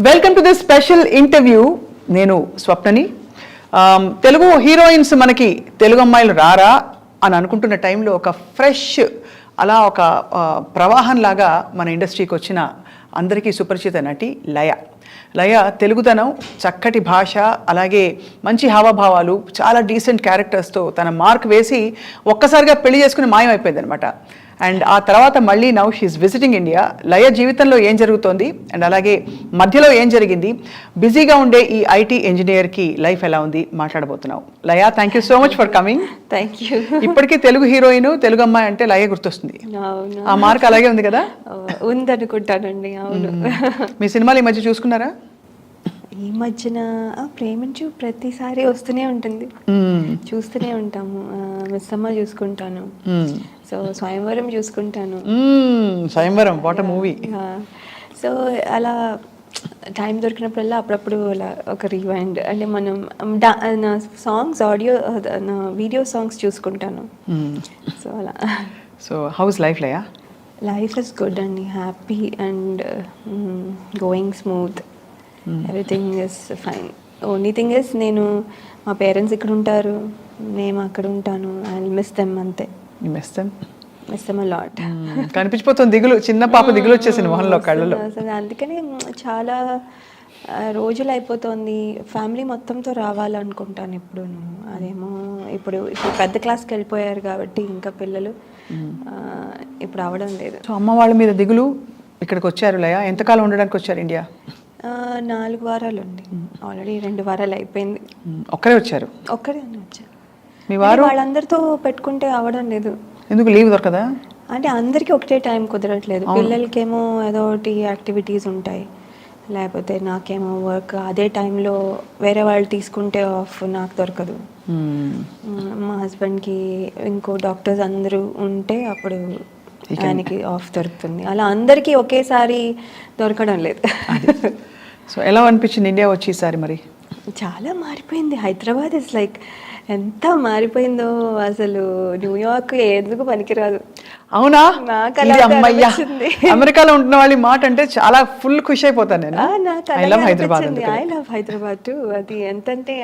Welcome to this special interview. నేను స్వప్నని. Telugu heroines మనకి తెలుగు అమ్మాయిలు రారా అని అనుకుంటున్న టైంలో ఒక ఫ్రెష్ అలా ఒక ప్రవాహంలాగా మన ఇండస్ట్రీకి వచ్చిన అందరికీ సుపరిచిత నటి లయ. లయ తెలుగుతనం, చక్కటి భాష, అలాగే మంచి హావభావాలు, చాలా డీసెంట్ క్యారెక్టర్స్తో తన మార్క్ వేసి ఒక్కసారిగా పెళ్లి చేసుకుని మాయమైపోయింది అనమాట. అండ్ ఆ తర్వాత మళ్ళీ నౌ షీఈస్ విజిటింగ్ ఇండియా. లయ జీవితంలో ఏం జరుగుతోంది అండ్ అలాగే మధ్యలో ఏం జరిగింది, బిజీగా ఉండే ఈ ఐటీ ఇంజనీర్కి లైఫ్ ఎలా ఉంది మాట్లాడబోతున్నాం. Laya, thank you so much for coming. Thank you. ఇప్పటికీ తెలుగు హీరోయిన్, తెలుగు అమ్మాయి అంటే లయ గుర్తొస్తుంది. ఆ మార్క్ అలాగే ఉంది కదా? ఉందనుకుంటానండి. అవును. మీ సినిమాలు ఈ మధ్య చూసుకున్నారా? ఈ మధ్యన ప్రేమించు ప్రతిసారి వస్తూనే ఉంటుంది, చూస్తూనే ఉంటాము. మిస్సమ్మ చూసుకుంటాను, సో స్వయంవరం చూసుకుంటాను. Swayamvaram, what a movie. So అలా టైం దొరికినప్పుడల్లా అప్పుడప్పుడు అలా ఒక రివైండ్ అంటే మనం నా సాంగ్స్ ఆడియో వీడియో సాంగ్స్ చూసుకుంటాను. సో అలా. So how's life Laya? Life is good అండి, happy and going smooth. Everything is fine. Only thing is నేను మా పేరెంట్స్ ఇక్కడ ఉంటారు, నేను అక్కడ ఉంటాను. ఐ మిస్ దెమ్ అంతే. Miss them a lot. కనిపించిపోతుంది దిగులు, చిన్న పాప దిగులు వచ్చేసింది మొహంలో, కళ్ళలో. అసలు అందుకనే చాలా రోజులు అయిపోతుంది. ఫ్యామిలీ మొత్తంతో రావాలనుకుంటాను ఇప్పుడు. అదేమో ఇప్పుడు పెద్ద క్లాస్కి వెళ్ళిపోయారు కాబట్టి ఇంకా పిల్లలు ఇప్పుడు అవడం లేదు. సో అమ్మ వాళ్ళ మీద దిగులు. ఇక్కడికి వచ్చారు లయ, ఎంతకాలం ఉండడానికి వచ్చారు ఇండియా? 4 వారాలు అండి. ఆల్రెడీ 2 వారాలు అయిపోయింది. ఒక్కరే వచ్చారు? ఒక్కరే వచ్చారు. మీ వారు? వాళ్ళందరితో పెట్టుకుంటే అవడం లేదు. ఎందుకు, లీవ్ దొరకదా? అంటే అందరికీ ఒకటే టైం కుదరట్లేదు. పిల్లలకేమో ఏదో ఒకటి యాక్టివిటీస్ ఉంటాయి, లేకపోతే నాకేమో వర్క్. అదే టైంలో వేరే వాళ్ళు తీసుకుంటే ఆఫ్ నాకు దొరకదు. మా హస్బెండ్కి ఇంకో డాక్టర్స్ అందరూ ఉంటే అప్పుడు ఆయనకి ఆఫ్ దొరుకుతుంది. అలా అందరికీ ఒకేసారి దొరకడం లేదు. సో ఎలా అనిపించింది ఇండియా వచ్చి ఈసారి? మరి చాలా మారిపోయింది. హైదరాబాద్ ఇస్ లైక్ ఎంత మారిపోయిందో అసలు. న్యూయార్క్ ఎందుకు పనికిరాదు. అవునా? అమ్మయ్యా, అమెరికాలో ఉంటున్న వాళ్ళ మాట అంటే చాలా ఫుల్ ఖుషి అయిపోతాను నేను. I love Hyderabad to. అది ఎంతంటే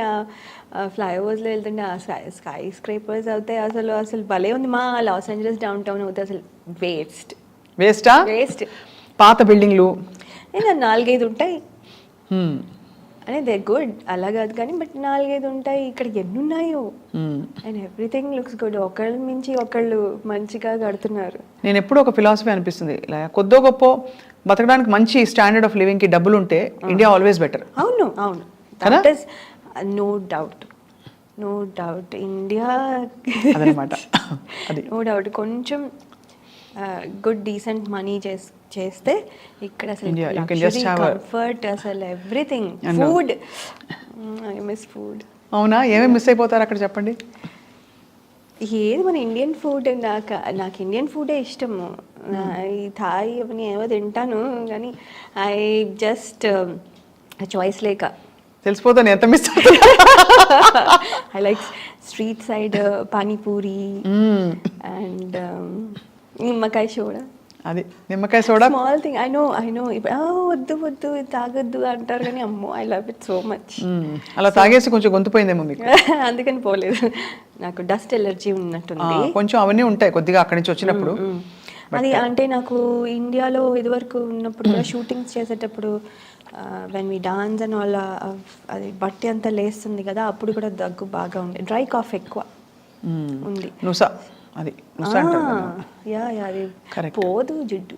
ఫ్లైఓవర్స్లో వెళ్తుంటే ఆ స్కై స్క్రేపర్స్ అవుతాయి. అసలు భలే ఉంది. మా లాస్ ఏంజలస్ డౌన్ టౌన్ అవుతాయి అసలు వేస్ట్. పాత బిల్డింగ్లు 4-5 ఉంటాయి. అంటే దే గుడ్, అలా కాదు కానీ, బట్ 4-5 ఉంటాయి. ఇక్కడ ఎన్ని ఉన్నాయో. And everything looks good. ఒకళ్ళ మించి ఒకళ్ళు మంచిగా కడుతున్నారు. నేను ఎప్పుడు ఒక ఫిలాసఫీ అనిపిస్తుంది, కొద్దో గొప్ప బతకడానికి మంచి స్టాండర్డ్ ఆఫ్ లివింగ్ కి డబ్బులు ఉంటే ఇండియా ఆల్వేస్ బెటర్. అవును. No doubt India, no doubt. కొంచెం గుడ్ డీసెంట్ మనీ చేస్తే ఇక్కడ అసలు కంఫర్ట్, అసలు everything. Food, I miss food. అవునా? ఏమేమి మిస్ అయిపోతారు అక్కడ చెప్పండి. ఏది మన ఇండియన్ ఫుడ్. నాకు ఇండియన్ ఫుడే ఇష్టము. ఈ థాయ్ అవన్నీ ఏమో తింటాను కానీ ఐ జస్ట్ చాయిస్ లేక తెలిసిపోతాను ఎంత miss. I like street side panipuri and నిమ్మకాయ సోడా. అది నిమ్మకాయ soda small thing. I know వద్దు తాగొద్దు అంటారు కానీ అమ్మో I love it so much. అలా తాగేసి కొంచెం గొంతుపోయిందేమో మీకు? అందుకని పోలేదు. నాకు డస్ట్ ఎలర్జీ ఉన్నట్టుంది కొంచెం. అవన్నీ ఉంటాయి కొద్దిగా అక్కడి నుంచి వచ్చినప్పుడు. అది అంటే నాకు ఇండియాలో ఇదివరకు ఉన్నప్పుడు కూడా షూటింగ్స్ చేసేటప్పుడు వెన్ వి డాన్స్ అండ్ వాళ్ళ అది బట్టి అంతా లేస్తుంది కదా, అప్పుడు కూడా దగ్గు బాగా ఉంది. డ్రై కాఫ్ ఎక్కువ ఉంది. అది పోదు, జిడ్డు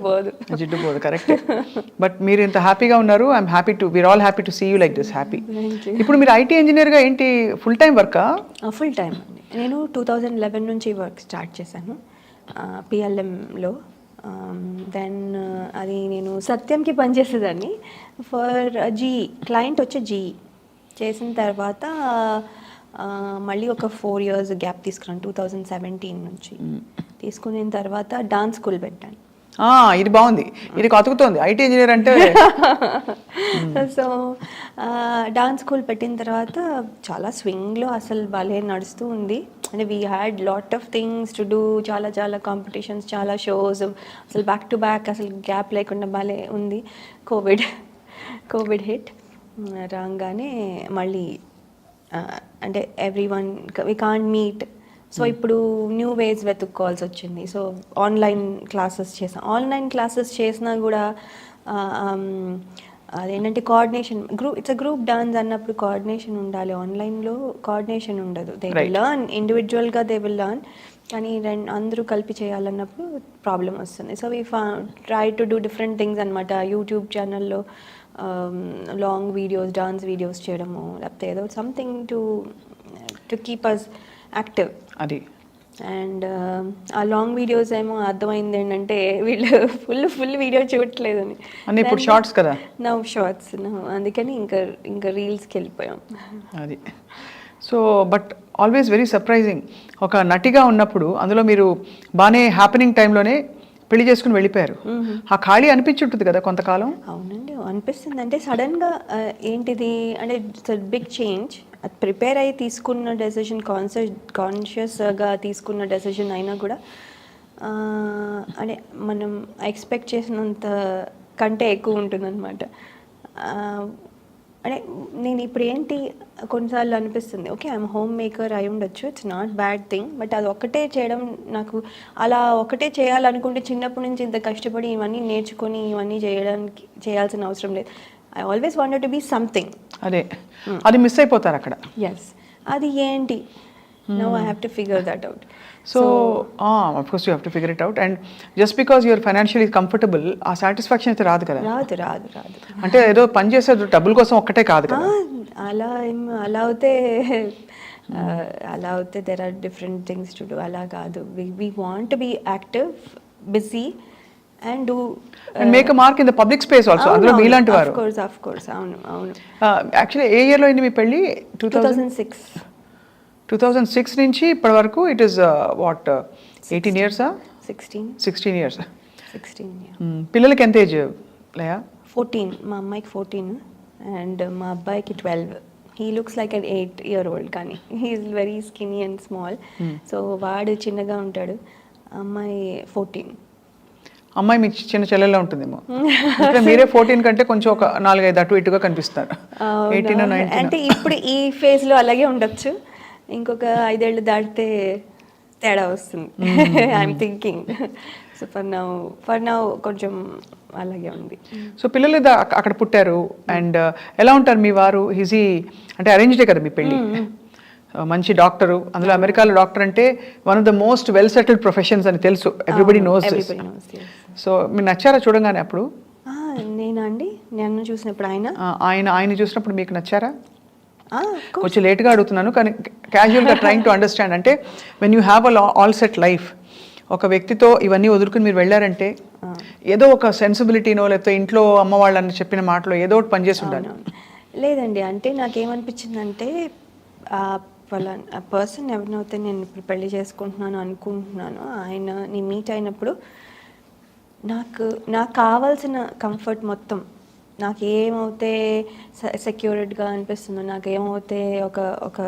పోదు. కరెక్ట్. బట్ మీరు ఇంత హ్యాపీగా ఉన్నారు. I'm happy too, we're all happy to see you like this. Happy. ఇప్పుడు మీరు ఐటీ ఇంజనీర్గా ఏంటి ఫుల్ టైం వర్కా? ఫుల్ టైం అండి. నేను 2011 నుంచి వర్క్ స్టార్ట్ చేశాను పిఎల్ఎంలో. దెన్ అది నేను సత్యంకి పనిచేసేదాన్ని ఫర్ క్లయింట్ వచ్చే జీఈ. చేసిన తర్వాత మళ్ళీ ఒక 4 years గ్యాప్ తీసుకున్నాను. 2017 నుంచి తీసుకున్న తర్వాత డాన్స్ స్కూల్ పెట్టాను. ఇది బాగుంది, ఇది కతుకుతోంది ఐటీ ఇంజనీర్ అంటే. సో డాన్స్ స్కూల్ పెట్టిన తర్వాత చాలా స్వింగ్లో అసలు భలే నడుస్తూ ఉంది. అంటే we had lot of things to do, చాలా చాలా కాంపిటీషన్స్, చాలా షోస్, అసలు బ్యాక్ టు బ్యాక్ అసలు గ్యాప్ లేకుండా భలే ఉంది. కోవిడ్ హిట్ రాగానే మళ్ళీ అంటే everyone we can't meet. So ఇప్పుడు న్యూ వేస్ వెతుక్కోవాల్సి వచ్చింది. సో ఆన్లైన్ క్లాసెస్ చేసినా కూడా అదేంటంటే coordination, it's a group dance అన్నప్పుడు కోఆర్డినేషన్ ఉండాలి. ఆన్లైన్లో కోఆర్డినేషన్ ఉండదు. దే విల్ లర్న్ ఇండివిజువల్గా, దే విల్ లర్న్, కానీ అందరూ కలిపి చేయాలన్నప్పుడు ప్రాబ్లం వస్తుంది. So we try to do different things అనమాట. యూట్యూబ్ ఛానల్లో లాంగ్ వీడియోస్, డాన్స్ వీడియోస్ చేయడము, లేకపోతే ఏదో something to keep us active. అది అండ్ ఆ లాంగ్ వీడియోస్ ఏమో అర్థమైంది ఏంటంటే వీళ్ళు ఫుల్ వీడియో చూడట్లేదని. ఇప్పుడు షార్ట్స్ కదా, నవ్ షార్ట్స్, అందుకని ఇంకా రీల్స్కి వెళ్ళిపోయాం. అది. So but always very surprising, ఒక నటిగా ఉన్నప్పుడు అందులో మీరు బాగానే హ్యాపెనింగ్ టైంలోనే పెళ్లి చేసుకుని వెళ్ళిపోయారు. ఆ ఖాళీ అనిపించుంటుంది కదా కొంతకాలం. అవునండి, అనిపిస్తుంది. అంటే సడన్గా ఏంటిది అంటే ఇట్స్ బిగ్ చేంజ్. అది ప్రిపేర్ అయ్యి తీసుకున్న డెసిషన్, కాన్షియస్గా తీసుకున్న డెసిషన్ అయినా కూడా అంటే మనం ఎక్స్పెక్ట్ చేసినంత కంటే ఎక్కువ ఉంటుందన్నమాట. అంటే నేను ఇప్పుడు ఏంటి కొన్నిసార్లు అనిపిస్తుంది, ఓకే ఐఎమ్ హోమ్ మేకర్ అయి ఉండొచ్చు, it's not bad thing, but అది ఒక్కటే చేయడం నాకు అలా ఒకటే చేయాలనుకుంటే చిన్నప్పటి నుంచి ఇంత కష్టపడి ఇవన్నీ నేర్చుకొని ఇవన్నీ చేయాల్సిన అవసరం లేదు. I always wanted to be something. అదే అది మిస్ అయిపోతారు అక్కడ. ఎస్, అది ఏంటి, now I have to figure that out. So of course you have to figure it out. And just because you're financially comfortable, ఆ సాటిస్ఫాక్షన్ అయితే రాదు కదా. రాదు. అంటే ఏదో పని చేసే డబ్బుల కోసం ఒక్కటే కాదు కదా. అలా అవుతే there are different things to do. అలా కాదు, we want to be active, busy and do and make a mark in the public space also. అందులో మీలాంటి వారు. Of course, అవును. యాక్చువల్లీ ఏ ఇయర్లో అయింది మీ పెళ్ళి? 2006 నుంచి ఇప్పటి వరకు it is what 18 years? 16 years. పిల్లలకి ఎంత ఏజ్ లేయా? 14. మా అమ్మాయికి 14 అండ్ మా అబ్బాయికి 12. He looks like an 8-year-old, కానీ he's very skinny and small. So వాడు చిన్నగా ఉంటాడు. అమ్మాయి 14. అమ్మాయి మీకు చిన్న చెల్లెల్లో ఉంటుందేమో. మీరే 14 కంటే కొంచెం ఒక 4-5 అటు ఇటుగా కనిపిస్తారు. 18 or 19. అంటే ఇప్పుడు ఈ ఫేజ్లో అలాగే ఉండొచ్చు, ఇంకొక 5 ఏళ్ళు దాటితే తేడా వస్తుంది. I'm thinking. So for now కొంచెం అలాగే ఉంది. సో పిల్లలు అక్కడ పుట్టారు. అండ్ ఎలా ఉంటారు మీ వారు? ఈజీ అంటే అరేంజ్డే కదా మీ పెళ్ళి? మంచి డాక్టరు, అందులో అమెరికాలో డాక్టర్ అంటే one of the most well settled professions అని తెలుసు, ఎవ్రీబడి నోస్. సో మీరు నచ్చారా చూడంగానే అప్పుడు? నేనా అండి, నన్ను చూసినప్పుడు ఆయన చూసినప్పుడు మీకు నచ్చారా? కొంచెం లేట్గా అడుగుతున్నాను కానీ క్యాజువల్గా ట్రైంగ్ టు అండర్స్టాండ్. అంటే when you have all set life, ఒక వ్యక్తితో ఇవన్నీ వదులుకుని మీరు వెళ్ళారంటే ఏదో ఒక సెన్సిబిలిటీనో లేకపోతే ఇంట్లో అమ్మ వాళ్ళని చెప్పిన మాటలో ఏదో ఒకటి పనిచేసి ఉండాలి. లేదండి, అంటే నాకేమనిపించిందంటే ఆ పర్సన్ ఎవరినైతే నేను ఇప్పుడు పెళ్లి చేసుకుంటున్నాను అనుకుంటున్నాను, ఆయన మీట్ అయినప్పుడు నాకు కావాల్సిన కంఫర్ట్ మొత్తం, నాకు ఏమవుతే సెక్యూర్డ్గా అనిపిస్తుందో, నాకు ఏమవుతే ఒక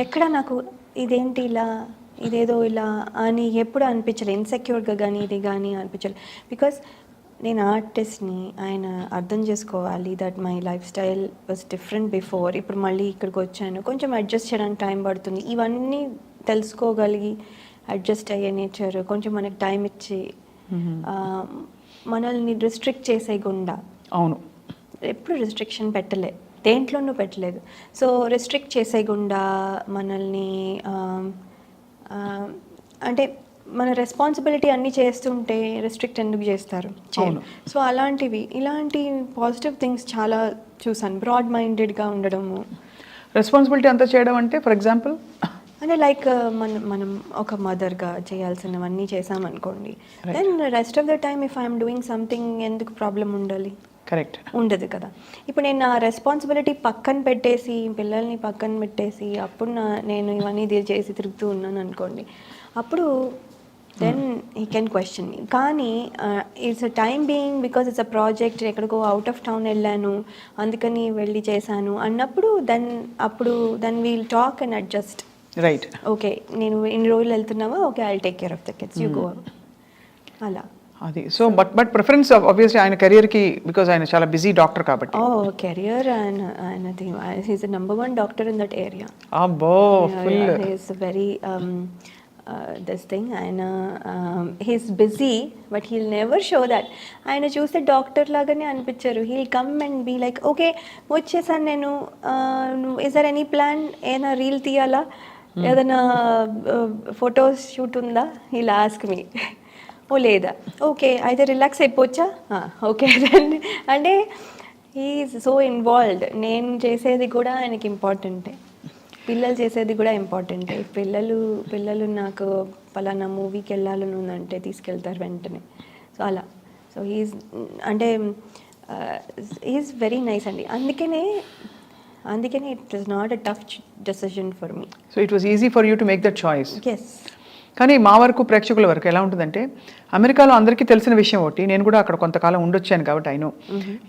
ఎక్కడ నాకు ఇదేంటి ఇలా, ఇదేదో ఇలా అని ఎప్పుడు అనిపించలేదు. ఇన్సెక్యూర్గా కానీ ఇది కానీ అనిపించలేదు. బికాస్ నేను ఆర్టిస్ట్ని, ఆయన అర్థం చేసుకోవాలి that my life style was different before. ఇప్పుడు మళ్ళీ ఇక్కడికి వచ్చాను, కొంచెం అడ్జస్ట్ చేయడానికి టైం పడుతుంది. ఇవన్నీ తెలుసుకోగలిగి అడ్జస్ట్ అయ్యే నేచర్, కొంచెం మనకి టైం ఇచ్చి మనల్ని రిస్ట్రిక్ట్ చేసేయకుండా. అవును, ఎప్పుడు రిస్ట్రిక్షన్ దేంట్లోనూ పెట్టలేదు. సో రిస్ట్రిక్ట్ చేసేయకుండా మనల్ని అంటే మన రెస్పాన్సిబిలిటీ అన్నీ చేస్తుంటే రెస్ట్రిక్ట్ ఎందుకు చేస్తారు? సో ఇలాంటి పాజిటివ్ థింగ్స్ చాలా చూసాను. బ్రాడ్ మైండెడ్గా ఉండడము, రెస్పాన్సిబిలిటీ అంతా చేయడం అంటే ఫర్ ఎగ్జాంపుల్ అంటే లైక్ మనం ఒక మదర్గా చేయాల్సినవన్నీ చేసామనుకోండి, then rest of the time if I'm doing something ఎందుకు ప్రాబ్లం ఉండాలి? కరెక్ట్, ఉండదు కదా. ఇప్పుడు నేను నా రెస్పాన్సిబిలిటీ పక్కన పెట్టేసి, పిల్లల్ని పక్కన పెట్టేసి, అప్పుడు నేను ఇవన్నీ చేసి తిరుగుతూ ఉన్నాను అనుకోండి, అప్పుడు then he can question me. కానీ it's a time being because it's a project, ఎక్కడికో అవుట్ ఆఫ్ టౌన్ వెళ్ళాను అందుకని వెళ్ళి చేశాను అన్నప్పుడు then we'll talk and adjust. Right. Okay నేను ఇన్ని రోజులు వెళ్తున్నావా, okay I take care of the kids, you go. అలా అది. సో బట్ ప్రిఫరెన్స్ ఆబ్వియస్లీ ఆయన కెరియర్కి, బికాజ్ ఆయన చాలా బిజీ డాక్టర్ కాబట్టి. కెరియర్ ఆయనది, he's number 1 doctor in that area. అబ్బో full. He's very this thing. ఆయన he's busy but he'll never show that. ఆయన చూస్తే డాక్టర్ లాగానే అనిపించారు. He'll come and be like okay వచ్చేసాను నేను, ఇస్ దర్ ఎనీ ప్లాన్, ఏదైనా రీల్ తీయాలా, ఏదైనా ఫొటోస్ షూట్ ఉందా, హీల్ ఆస్క్ మీ. ఓ లేదా, ఓకే అయితే రిలాక్స్ అయిపోవచ్చా, ఓకే అంటే హీఈస్ సో ఇన్వాల్వ్డ్. నేను చేసేది కూడా ఆయనకి ఇంపార్టెంటే, పిల్లలు చేసేది కూడా ఇంపార్టెంటే. పిల్లలు నాకు పలానా మూవీకి వెళ్ళాలని ఉందంటే తీసుకెళ్తారు వెంటనే. సో అలా. సో అంటే హీఈస్ వెరీ నైస్ అండి. అందుకనే it is not a tough decision for me. So it was easy for you to make that choice. Yes. కానీ మా వరకు, ప్రేక్షకుల వరకు ఎలా ఉంటుందంటే, అమెరికాలో అందరికీ తెలిసిన విషయం ఒకటి, నేను కూడా అక్కడ కొంతకాలం ఉండొచ్చాను కాబట్టి అయినో,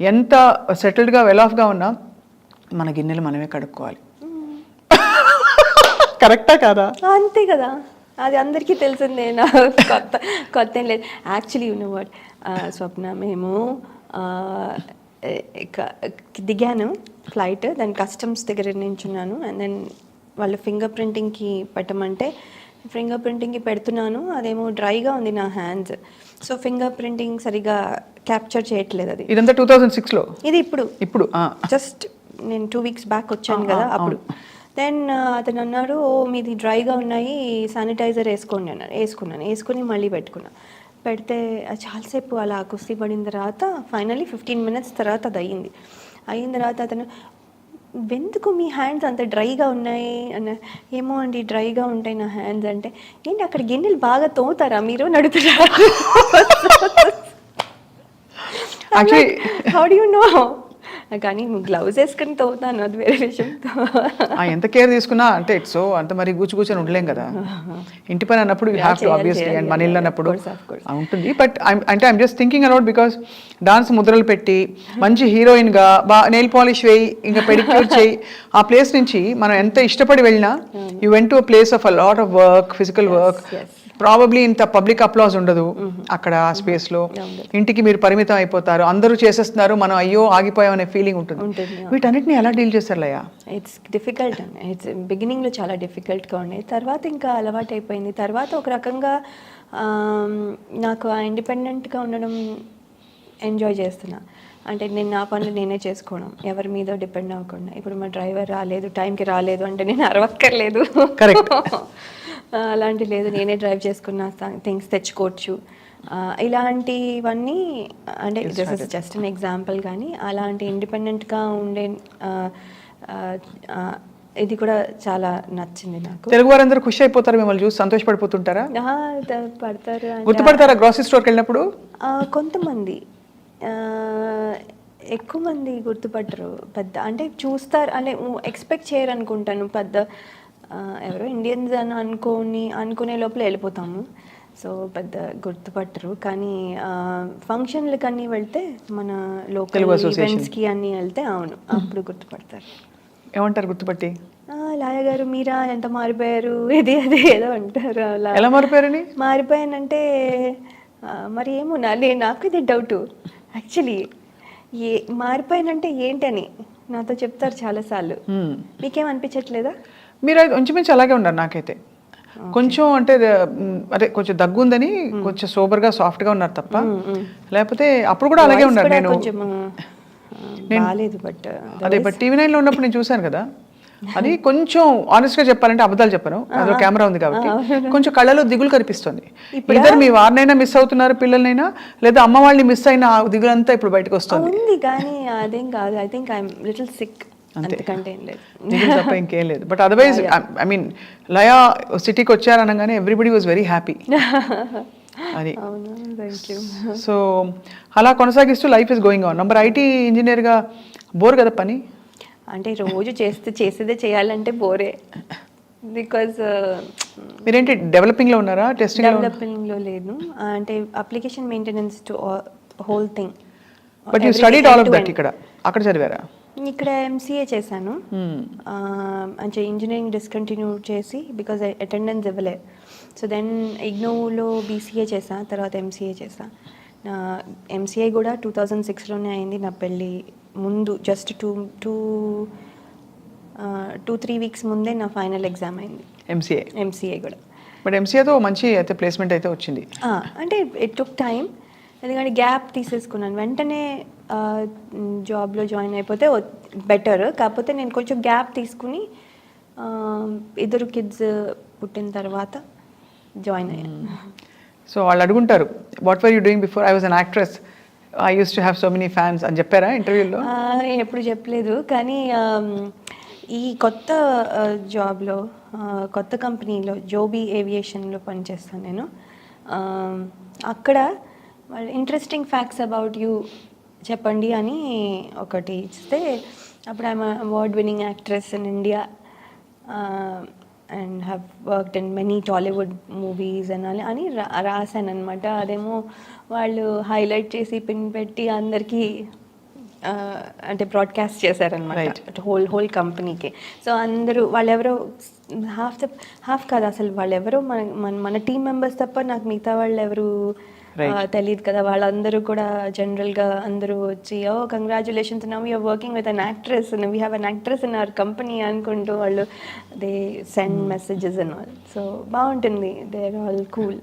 ఎంత సెటిల్డ్గా వెల్ ఆఫ్గా ఉన్నా మన గిన్నెలు మనమే కడుక్కోవాలి. కరెక్టా కాదా? అంతే కదా, అది అందరికీ తెలిసిందే. నా కొత్త ఏం లేదు. యాక్చువల్లీ యు నో వాట్ స్వప్న, మేము దిగాను ఫ్లైట్, దాని కస్టమ్స్ దగ్గర నించున్నాను. అండ్ దెన్ వాళ్ళు ఫింగర్ ప్రింటింగ్కి పెట్టమంటే ఫింగర్ ప్రింటింగ్కి పెడుతున్నాను, అదేమో డ్రైగా ఉంది నా హ్యాండ్స్. సో ఫింగర్ ప్రింటింగ్ సరిగా క్యాప్చర్ చేయట్లేదు. అది ఇదంతా 2006లో. ఇది ఇప్పుడు జస్ట్ నేను 2 weeks బ్యాక్ వచ్చాను కదా అప్పుడు. దెన్ అతను అన్నాడు, ఓ మీది డ్రైగా ఉన్నాయి, శానిటైజర్ వేసుకోండి అన్నాడు. వేసుకుని మళ్ళీ పెడితే చాలాసేపు అలా కుస్తీ పడిన తర్వాత ఫైనలీ 15 minutes తర్వాత అది అయిన తర్వాత అతను, ఎందుకు మీ హ్యాండ్స్ అంత డ్రైగా ఉన్నాయి అన్న. ఏమో అండి డ్రైగా ఉంటాయి నా హ్యాండ్స్ అంటే. ఏంటి అక్కడ గిన్నెలు బాగా తోముతారా మీరు నడుతున్నారు? How do you know? కానీ గ్లౌజ్ వేసుకుని తోముతాను, అది వేరే విషయం. ఎంత కేర్ తీసుకున్నా అంటే ఇట్స్ అంత మరి కూర్చొని ఉండలేం కదా. ఇంటి పని అన్నప్పుడు you have to obviously, and మన ఇల్లు అన్నప్పుడు ఉంటుంది. బట్ అంటే I'm just thinking about, because dance ముద్రలు పెట్టి మంచి హీరోయిన్గా నెయిల్ పాలిష్ వేయి, ఇంకా పెడిక్యూర్ చేయి, ఆ ప్లేస్ నుంచి మనం ఎంత ఇష్టపడి వెళ్ళినా, you went to a place of a lot of work, physical work. Probably ఇంత పబ్లిక్ అప్లాజ్ ఉండదు అక్కడ ఆ స్పేస్లో. ఇంటికి మీరు పరిమితం అయిపోతారు, అందరూ చేసేస్తున్నారు, మనం అయ్యో ఆగిపోయాం అనే ఫీలింగ్ ఉంటుంది. వీటన్నిటిని ఎలా డీల్ చేస్తారు లయ? ఇట్స్ డిఫికల్ట్ అండి. ఇట్స్ బిగినింగ్లో చాలా డిఫికల్ట్గా ఉండేది, తర్వాత ఇంకా అలవాటు అయిపోయింది. తర్వాత ఒక రకంగా నాకు ఆ ఇండిపెండెంట్గా ఉండడం ఎంజాయ్ చేస్తున్నా. అంటే నేను నా పనులు నేనే చేసుకోవడం, ఎవరి మీద డిపెండ్ అవ్వకుండా. ఇప్పుడు మా డ్రైవర్ రాలేదు, టైంకి రాలేదు అంటే నేను అరవక్కర్లేదు. కరెక్ట్. అలాంటి లేదు, నేనే డ్రైవ్ చేసుకున్న థింగ్స్ తెచ్చుకోవచ్చు. ఇలాంటివన్నీ అంటే this is just an example. కానీ అలాంటి ఇండిపెండెంట్గా ఉండే ఇది కూడా చాలా నచ్చింది నాకు. తెలుగు వారందరూ ఖుషి అయిపోతారు, మిమ్మల్ని చూసి సంతోషపడిపోతుంటారా? పడతారు. గుర్తుపడతారా గ్రోసరీ స్టోర్కి వెళ్ళినప్పుడు? కొంతమంది, ఎక్కువ మంది గుర్తుపట్టరు. పెద్ద అంటే చూస్తారు అంటే ఎక్స్పెక్ట్ చేయరు అనుకుంటాను. పెద్ద ఎవరో ఇండియన్స్ అని అనుకునే లోపల వెళ్ళిపోతాము. సో పెద్ద గుర్తుపట్టరు. కానీ ఫంక్షన్లకి అన్నీ వెళ్తే, మన లోకల్ ఈవెంట్స్కి అన్నీ వెళ్తే అవును అప్పుడు గుర్తుపడతారు. ఏమంటారు గుర్తుపట్టి? లాయ గారు మీరా, ఎంత మారిపోయారు, ఇది అది ఏదో అంటారు. అలా ఎలా మారిపోయారని? మారిపోయానంటే మరి ఏమో నాకు ఇది డౌట్ యాక్చువల్లీ. మారిపోయానంటే ఏంటని నాతో చెప్తారు చాలాసార్లు. మీకేం అనిపించట్లేదా? మీరు ఇంచుమించు అలాగే ఉన్నారు నాకైతే. కొంచెం అంటే అదే కొంచెం దగ్గు ఉందని కొంచెం సోబర్గా సాఫ్ట్గా ఉన్నారు తప్ప, లేకపోతే అప్పుడు కూడా అలాగే ఉన్నారు. అదే బట్ TV9లో ఉన్నప్పుడు నేను చూశాను కదా, అది కొంచెం ఆనెస్ట్గా చెప్పాలంటే అబద్ధాలు చెప్పను, అదో కెమెరా ఉంది కాబట్టి కొంచెం కళ్ళలో దిగులు కనిపిస్తుంది. ఇద్దరు మీ వారినైనా మిస్ అవుతున్నారు పిల్లలనైనా, లేదా అమ్మ వాళ్ళని మిస్ అయిన ఆ దిగులంతా ఇప్పుడు బయటకు వస్తుంది. కానీ అదేం కాదు, I think I'm little sick, అంతకంటే ఏం లేదు, తప్ప ఇంకేం లేదు. But otherwise I mean Laya సిటీకి వచ్చారనగానే ఎవ్రీబడి వాజ్ వెరీ హ్యాపీ. అది సో అలా కొనసాగిస్తూ life is going on. Number IT ఇంజనీర్గా బోర్ కదా పని? అంటే రోజు చేసేదే చేయాలంటే బోరే. బికాజ్ మీరేంటి డెవలపింగ్లో ఉన్నారా, టెస్టింగ్? డెవలపింగ్లో లేదు, అంటే application maintenance to whole thing. But you studied all of that ఇక్కడ, అక్కడ చదివారా? ఇక్కడ ఎంసీఏ చేశాను. అంటే ఇంజనీరింగ్ డిస్కంటిన్యూ చేసి బికాజ్ అటెండెన్స్ ఇవ్వలే. సో దెన్ ఇగ్నోలో బీసీఏ చేసా, తర్వాత ఎంసీఏ చేసా. నా ఎంసీఏ కూడా 2006లోనే అయింది. నా పెళ్ళి ముందు జస్ట్ 2-3 వీక్స్ ముందే నా ఫైనల్ ఎగ్జామ్ అయింది ఎంసీఏ కూడా. బట్ ఎంసీఏతో మంచి అయితే ప్లేస్మెంట్ అయితే వచ్చింది. అంటే ఇట్ టుక్ టైం, ఎందుకంటే గ్యాప్ తీసేసుకున్నాను. వెంటనే జాబ్లో జాయిన్ అయిపోతే బెటర్, కాకపోతే నేను కొంచెం గ్యాప్ తీసుకుని 2 కిడ్స్ పుట్టిన తర్వాత జాయిన్ అయ్యాను. సో వాళ్ళు అడుగుంటారు, what were you doing before? I was an actress, I use to have so many fans అని చెప్పారా ఇంటర్వ్యూలో? నేను ఎప్పుడు చెప్పలేదు, కానీ ఈ కొత్త జాబ్లో, కొత్త కంపెనీలో జోబీ ఏవియేషన్లో పనిచేస్తాను నేను. అక్కడ వాళ్ళు ఇంట్రెస్టింగ్ ఫ్యాక్ట్స్ అబౌట్ యూ చెప్పండి అని ఒకటి ఇస్తే, అప్పుడు I'm award winning actress in India and have worked in many Tollywood movies అని రాశాను అనమాట. అదేమో వాళ్ళు హైలైట్ చేసి పిన్ పెట్టి అందరికీ అంటే బ్రాడ్కాస్ట్ చేశారనమాట హోల్ కంపెనీకి. సో అందరూ వాళ్ళెవరో హాఫ్ కాదు అసలు, వాళ్ళెవరో మన టీం మెంబర్స్ తప్ప నాకు మిగతా వాళ్ళు ఎవరు తెలియదు కదా. వాళ్ళందరూ కూడా జనరల్గా అందరూ వచ్చి, oh congratulations, now you're working with an actress, we have an actress in our company అనుకుంటూ వాళ్ళు they send messages and all. So బాగుంటుంది, they are all cool.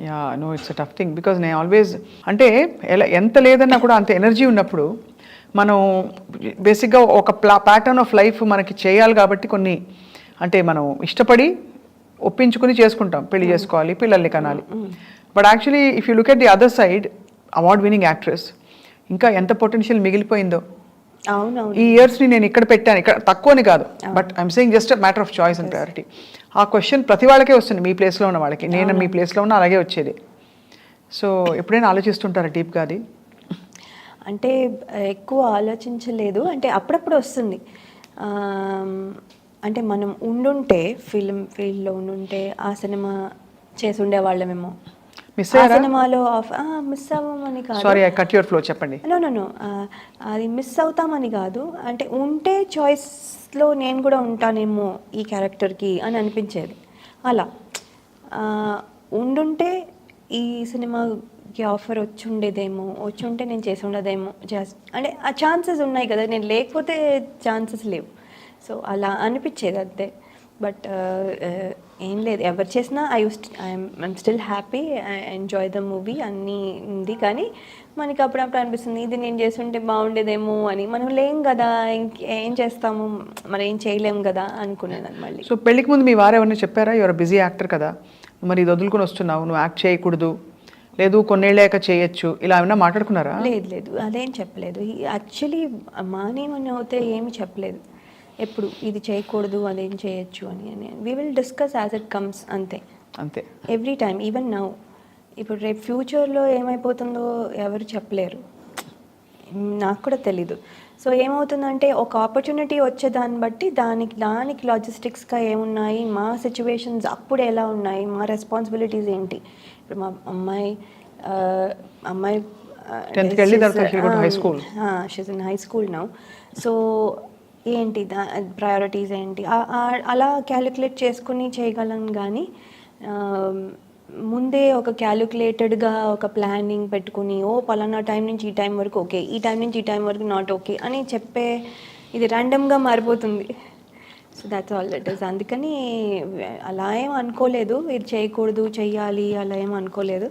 Yeah no, it's a tough thing because నేను always అంటే ఎంత లేదన్నా కూడా అంత energy ఉన్నప్పుడు మనం బేసిక్గా ఒక ప్యాటర్న్ ఆఫ్ లైఫ్ మనకి చేయాలి కాబట్టి కొన్ని అంటే మనం ఇష్టపడి ఒప్పించుకుని చేసుకుంటాం, పెళ్లి చేసుకోవాలి, పిల్లల్ని కనాలి. But actually if you look at the other side, award winning actress ఇంకా ఎంత పొటెన్షియల్ మిగిలిపోయిందో. అవునవును, ఈ ఇయర్స్ని నేను ఇక్కడ పెట్టాను, ఇక్కడ తక్కువని కాదు, but I'm saying just matter of choice and priority. ఆ క్వశ్చన్ ప్రతి వాళ్ళకే వస్తుంది, మీ ప్లేస్లో ఉన్న వాళ్ళకి. నేను మీ ప్లేస్లో ఉన్న అలాగే వచ్చేది. సో ఎప్పుడైనా ఆలోచిస్తుంటారా డీప్గా అది? అంటే ఎక్కువ ఆలోచించలేదు, అంటే అప్పుడప్పుడు వస్తుంది. అంటే మనం ఉండుంటే ఫిల్మ్ ఫీల్డ్లో ఉండుంటే ఆ సినిమా చేసి ఉండేవాళ్ళమేమో. సినిమాలో మిస్ అవ్వమని కాదు, sorry I cut your flow, చెప్పండి. నో అది మిస్ అవుతామని కాదు, అంటే ఉంటే చాయిస్లో నేను కూడా ఉంటానేమో ఈ క్యారెక్టర్కి అని అనిపించేది. అలా ఉండుంటే ఈ సినిమాకి ఆఫర్ వచ్చి ఉంటే నేను చేసి ఉండదేమో, అంటే ఆ ఛాన్సెస్ ఉన్నాయి కదా, నేను లేకపోతే ఛాన్సెస్ లేవు. సో అలా అనిపించేది అంతే. బట్ ఏం లేదు, ఎవరు చేసినా I'm still happy, I enjoy the movie అన్నీ ఉంది. కానీ మనకి అప్పుడప్పుడు అనిపిస్తుంది, ఇది నేను చేస్తుంటే బాగుండేదేమో అని. మనం లేం కదా, ఏం చేస్తాము, మనం ఏం చేయలేము కదా అనుకునేది మళ్ళీ. సో పెళ్ళికి ముందు మీ వారు ఎవరైనా చెప్పారా, యువర్ బిజీ యాక్టర్ కదా, మరి ఇది వదులుకొని వస్తున్నావు, నువ్వు యాక్ట్ చేయకూడదు, లేదు కొన్నేళ్ళాక చేయొచ్చు, ఇలా ఏమైనా మాట్లాడుకున్నారా? లేదు అదేం చెప్పలేదు. యాక్చువల్లీ మానేమని అయితే ఏమి చెప్పలేదు ఎప్పుడు, ఇది చేయకూడదు అదేం చేయొచ్చు అని. We will discuss as it comes, అంతే ఎవ్రీ టైమ్. ఈవెన్ నౌ, ఇప్పుడు రేపు ఫ్యూచర్లో ఏమైపోతుందో ఎవరు చెప్పలేరు, నాకు కూడా తెలీదు. సో ఏమవుతుందంటే ఒక ఆపర్చునిటీ వచ్చేదాన్ని బట్టి దానికి లాజిస్టిక్స్గా ఏమున్నాయి, మా సిచ్యువేషన్స్ అప్పుడు ఎలా ఉన్నాయి, మా రెస్పాన్సిబిలిటీస్ ఏంటి. ఇప్పుడు మా అమ్మాయి 10th కి వెళ్ళి తర్వాత high school, she's in high school now. So ఏంటి ప్రయారిటీస్ ఏంటి అలా క్యాలిక్యులేట్ చేసుకుని చేయగలను. కానీ ముందే ఒక క్యాలిక్యులేటెడ్గా ఒక ప్లానింగ్ పెట్టుకుని, పలానా టైం నుంచి ఈ టైం వరకు ఓకే, ఈ టైం నుంచి ఈ టైం వరకు నాట్ ఓకే అని చెప్పే, ఇది ర్యాండమ్గా మారిపోతుంది. So that's all that is. అందుకని అలా ఏం అనుకోలేదు, ఇది చేయకూడదు చెయ్యాలి అలా ఏం అనుకోలేదు.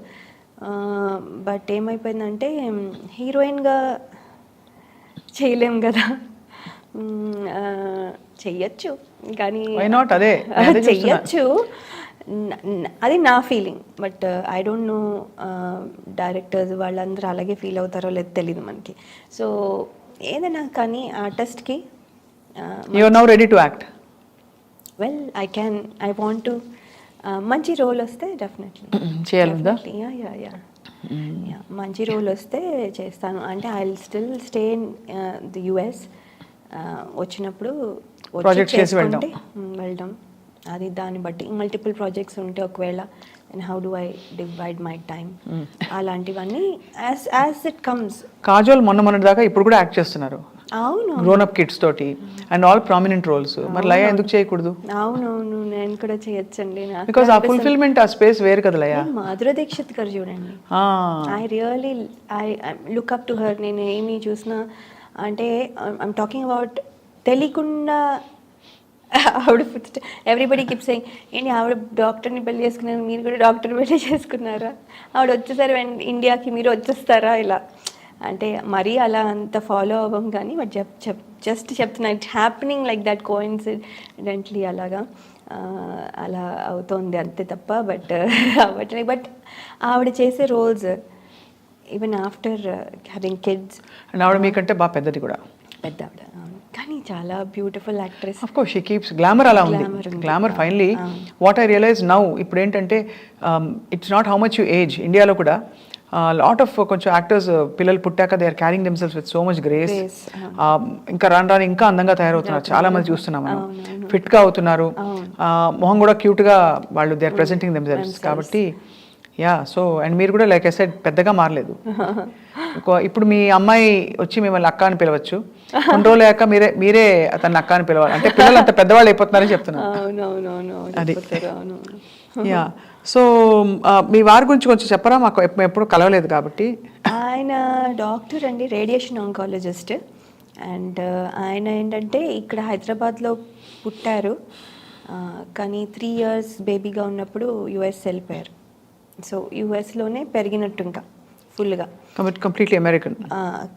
బట్ ఏమైపోయిందంటే హీరోయిన్గా చేయలేం కదా, చెయ్యొచ్చు కానీ చెయ్యొచ్చు, అది నా feeling. But I don't no directors వాళ్ళందరూ అలాగే ఫీల్ అవుతారో లేదో తెలియదు మనకి. సో ఏదైనా కానీ ఆర్టిస్ట్కి you are now ready to act. Well I want to, మంచి రోల్ వస్తే డెఫినెట్లీ చేయాలందా? యా మంచి రోల్ వస్తే చేస్తాను. అంటే I will still stay in the US వచ్చినప్పుడు Projects చేసి వెళ్ళడం. వెళ్ళడం. అది దాన్ని బట్టి మల్టిపుల్ ప్రాజెక్ట్స్ ఉంటే ఒకవేళ and how do I divide my time అలాంటివన్నీ యాజ్ ఇట్ కమ్స్. కాజోల్ మొన్న దాకా ఇప్పుడు కూడా యాక్ట్ చేస్తున్నారు అవును గ్రోన్ అప్ కిడ్స్ తోటి అండ్ ఆల్ ప్రామినెంట్ రోల్స్. మరి లయ ఎందుకు చేయకూడదు? అవునవును నేను కూడా చేయొచ్చండి. బికాస్ ఆ ఫుల్ఫిల్మెంట్ ఆ స్పేస్ వేరు కదా లయ. మాధురి దీక్షిత్ గారు చూడండి, I really I look up to her. నేను ఏమి చూసినా అంటే ఐమ్ టాకింగ్ అబౌట్ తెలియకుండా ఆవిడ ఎవ్రీబడి కీప్ సేయింగ్ ఏంటి ఆవిడ డాక్టర్ని పెళ్లి చేసుకున్నారు, మీరు కూడా డాక్టర్ పెళ్లి చేసుకున్నారా, ఆవిడ వచ్చేసారు ఇండియాకి మీరు వచ్చేస్తారా, ఇలా అంటే మరీ అలా అంత ఫాలో అవ్వం కానీ బట్ జస్ట్ చెప్తున్నా it's happening like that coincidentally అలాగా అలా అవుతోంది అంతే తప్ప బట్ అవ్వట్లేదు. బట్ ఆవిడ చేసే roles even after having kids and ఆవిడ మీకంటే బాగా పెద్దది కూడా, పెద్ద ఆవిడ కానీ చాలా beautiful actress. Of course she keeps glamour అలా ఉంది. Glamour finally what I realise now ఇప్పుడు ఏంటంటే it's not how much you age. ఇండియాలో కూడా లాట్ ఆఫ్ కొంచెం యాక్టర్స్ పిల్లలు పుట్టాక they are carrying themselves with so much grace. ఇంకా రాను ఇంకా అందంగా తయారవుతున్నారు. చాలా మంది చూస్తున్నాం మనం, ఫిట్ గా అవుతున్నారు, మొహం కూడా క్యూట్ గా వాళ్ళు దే ఆర్ ప్రెజెంటింగ్ దెమ్సెల్స్. కాబట్టి యా సో అండ్ మీరు కూడా లైక్ ఐ సెడ్ పెద్దగా మారలేదు. ఇప్పుడు మీ అమ్మాయి వచ్చి మిమ్మల్ని అక్క అని పిలవచ్చు, కొన్ని రోజులు అయ్యాక మీరే అతన్ని అక్క అని పిలవాలి. అంటే పిల్లలు అంత పెద్దవాళ్ళు అయిపోతున్నారని చెప్తున్నాను. అది యా. సో మీ వారి గురించి కొంచెం చెప్పరా, మాకు ఎప్పుడు కలవలేదు కాబట్టి. ఆయన డాక్టర్ అండి, రేడియేషన్ ఆంకాలజిస్ట్. అండ్ ఆయన ఏంటంటే ఇక్కడ హైదరాబాద్లో పుట్టారు కానీ 3 years బేబీగా ఉన్నప్పుడు యుఎస్ వెళ్ళిపోయారు. సో యుఎస్లోనే పెరిగినట్టు ఇంకా ఫుల్గా completely American.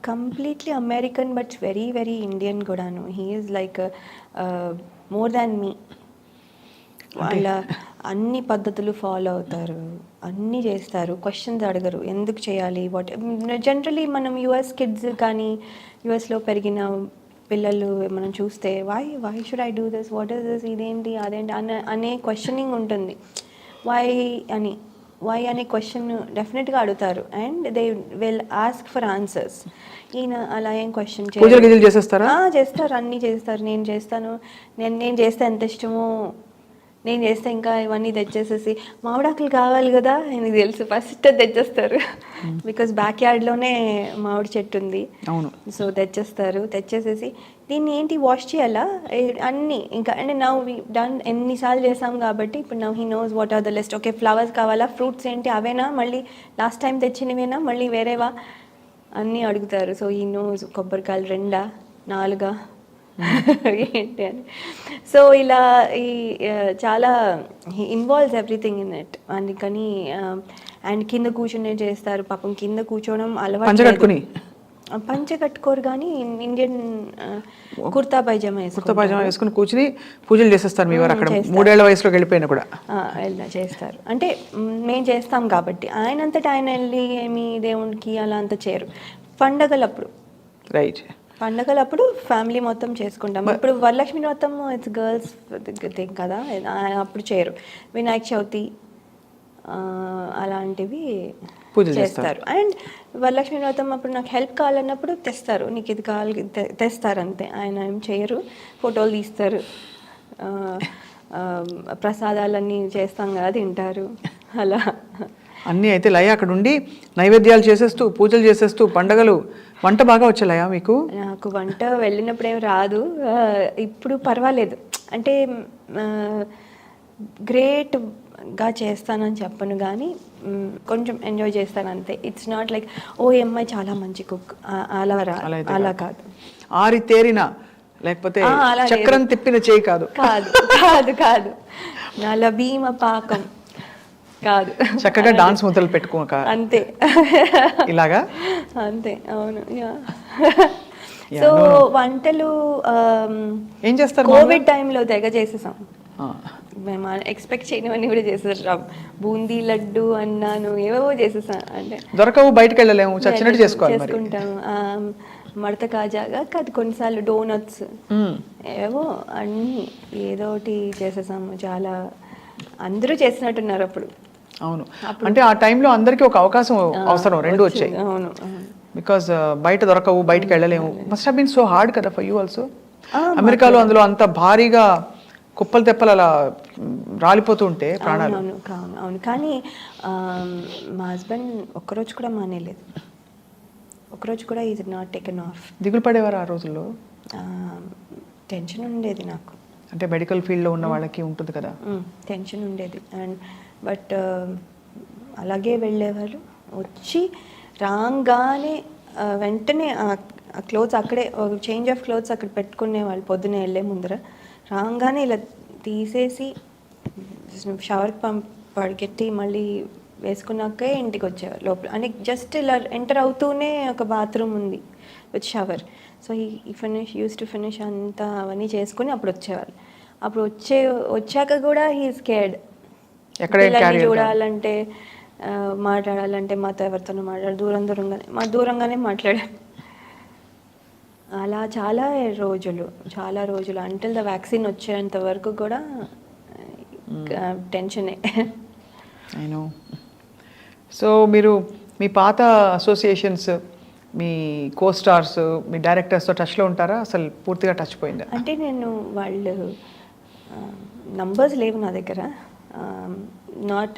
Completely American but very very Indian కూడాను. He is like more than me. వాళ్ళ అన్ని పద్ధతులు ఫాలో అవుతారు, అన్నీ చేస్తారు, క్వశ్చన్స్ అడగరు ఎందుకు చేయాలి వాట్. జనరలీ మనం యుఎస్ కిడ్స్ కానీ యుఎస్లో పెరిగిన పిల్లలు మనం చూస్తే why should I do this, what is this, ఇదేంటి అదేంటి అనే క్వశ్చనింగ్ ఉంటుంది. వై అనే క్వశ్చన్ డెఫినెట్గా అడుగుతారు and they will ask for answers. ఈయన అలా ఏం క్వశ్చన్ చేస్తారు, అన్నీ చేస్తారు. నేను చేస్తాను, నేను చేస్తే ఎంత ఇష్టమో నేను చేస్తే ఇంకా ఇవన్నీ తెచ్చేసేసి మామిడాకులు కావాలి కదా ఆయనకి తెలుసు, ఫస్ట్ తెచ్చేస్తారు. బికాస్ బ్యాక్ యార్డ్లోనే మామిడి చెట్టు ఉంది. సో తెచ్చేసేసి దీన్ని ఏంటి వాష్ చేయాలా అన్నీ ఇంకా అంటే నౌ వి డన్ ఎన్నిసార్లు చేసాం కాబట్టి ఇప్పుడు now he knows what are the list. Okay flowers కావాలా, ఫ్రూట్స్ ఏంటి అవేనా, మళ్ళీ లాస్ట్ టైం తెచ్చినవేనా, మళ్ళీ వేరేవా అన్నీ అడుగుతారు. సో హీ నోస్ కొబ్బరికాయలు 2 4 ఏంటి అని. సో ఇలా ఈ చాలా ఇన్వాల్వ్స్ ఎవ్రీథింగ్ ఇన్ ఇట్. అందుకని అండ్ కింద కూర్చునే చేస్తారు పాపం. కింద కూర్చోవడం అలవాటు, పంచ కట్టుకోరు కానీ ఇండియన్ కుర్తా పైజామా వేసుకుని కూర్చుని పూజలు చేసేస్తారు. మీ వారు అక్కడ 3 ఏళ్ల వయసులోకి వెళ్ళిపోయినా కూడా చేస్తారు. అంటే మేము చేస్తాం కాబట్టి ఆయనంతటా ఆయన వెళ్ళి ఏమి దేవుడికి అలా అంతా చేయరు. పండగలప్పుడు రైట్, పండగలప్పుడు ఫ్యామిలీ మొత్తం చేసుకుంటాం. ఇప్పుడు వరలక్ష్మి వ్రతం ఇట్స్ గర్ల్స్ థింగ్ కదా, అప్పుడు చేయరు. వినాయక చవితి అలాంటివి చేస్తారు. అండ్ వరలక్ష్మి వ్రతం అప్పుడు నాకు హెల్ప్ కావాలన్నప్పుడు తెస్తారు, నీకు ఇది కావాలి తెస్తారు అంతే. ఆయన ఏం చేయరు, ఫోటోలు తీస్తారు, ప్రసాదాలన్నీ చేస్తాం కదా తింటారు అలా అన్నీ. అయితే లయ అక్కడ ఉండి నైవేద్యాలు చేసేస్తూ పూజలు చేసేస్తూ పండగలు. వంట బాగా వచ్చే లయ మీకు? నాకు వంట వెళ్ళినప్పుడు ఏం రాదు, ఇప్పుడు పర్వాలేదు. అంటే గ్రేట్గా చేస్తానని చెప్పను కానీ కొంచెం ఎంజాయ్ చేస్తాను అంతే. ఇట్స్ నాట్ లైక్ ఓ అమ్మాయి చాలా మంచి కుక్ అలా కాదు. ఆరితేరిన లేకపోతే చక్రం తిప్పిన చేయి కాదు కాదు నల భీమ పాకం కాదు, చక్కగా డాన్స్ మొదలు పెట్టుకోక అంతే ఇలాగా అంతే. అవును. సో వంటలు ఏం చేస్తారు? కోవిడ్ టైంలో తెగ చేసేసాం మేము, ఎక్స్పెక్ట్ చేయనివన్నీ కూడా చేసేసాం. బూందీ లడ్డు అన్నాను ఏవేవో చేసేసాం. అంటే దొరకవు, బయటకు వెళ్ళలేము, చచ్చినట్టు చేసుకుంటాము. మడత కాజాగా కాదు, కొన్నిసార్లు డోనట్స్ ఏవో అన్నీ ఏదో ఒకటి చేసేసాము. చాలా అందరూ చేసినట్టున్నారు అప్పుడు. అవును, అంటే ఆ టైంలో అందరికీ ఒక అవకాశం అవసరం, 2 వచ్చాయి. అవును. బికాజ్ బయట దొరకవు, బయటకు వెళ్ళలేము. Must have been so hard కదా ఫర్ యూ ఆల్సో. అమెరికాలో అందులో అంత భారీగా కుప్పలు తెప్పలు అలా రాలిపోతూ ఉంటే ప్రాణాలు. అవును కానీ మా హస్బెండ్ ఒక్కరోజు కూడా మానేలేదు, ఒక్కరోజు కూడా ఈజ్ నాట్ టేకెన్ ఆఫ్. దిగులు పడేవారు ఆ రోజుల్లో? టెన్షన్ ఉండేది నాకు, అంటే మెడికల్ ఫీల్డ్లో ఉన్న వాళ్ళకి ఉంటుంది కదా, టెన్షన్ ఉండేది. అండ్ బట్ అలాగే వెళ్ళేవాళ్ళు, వచ్చి రాగానే వెంటనే ఆ క్లోత్స్ అక్కడే చేంజ్ ఆఫ్ క్లోత్స్ అక్కడ పెట్టుకునేవాళ్ళు పొద్దున్నే వెళ్ళే ముందర. రాగానే ఇలా తీసేసి షవర్కి పడికెట్టి మళ్ళీ వేసుకున్నాకే ఇంటికి వచ్చేవారు లోపల. అని జస్ట్ ఇలా ఎంటర్ అవుతూనే ఒక బాత్రూమ్ ఉంది విత్ షవర్. సో ఈ ఫినిష్ యూస్ టు ఫినిష్ అంతా అవన్నీ చేసుకుని అప్పుడు వచ్చేవాళ్ళు. అప్పుడు వచ్చాక కూడా హీ స్కేర్డ్. పిల్లల్ని చూడాలంటే, మాట్లాడాలంటే మాతో ఎవరితోనూ దూరంగానే మాట్లాడాను. అలా చాలా రోజులు అంటిల్ ద వ్యాక్సిన్ వచ్చేంత వరకు కూడా టెన్షనే. I know. సో మీరు మీ పాత అసోసియేషన్స్, మీ కోస్టార్స్, మీ డైరెక్టర్స్తో టచ్లో ఉంటారా? అసలు పూర్తిగా టచ్ పోయిందా? అంటే నేను వాళ్ళు నంబర్స్ లేవు నా దగ్గర.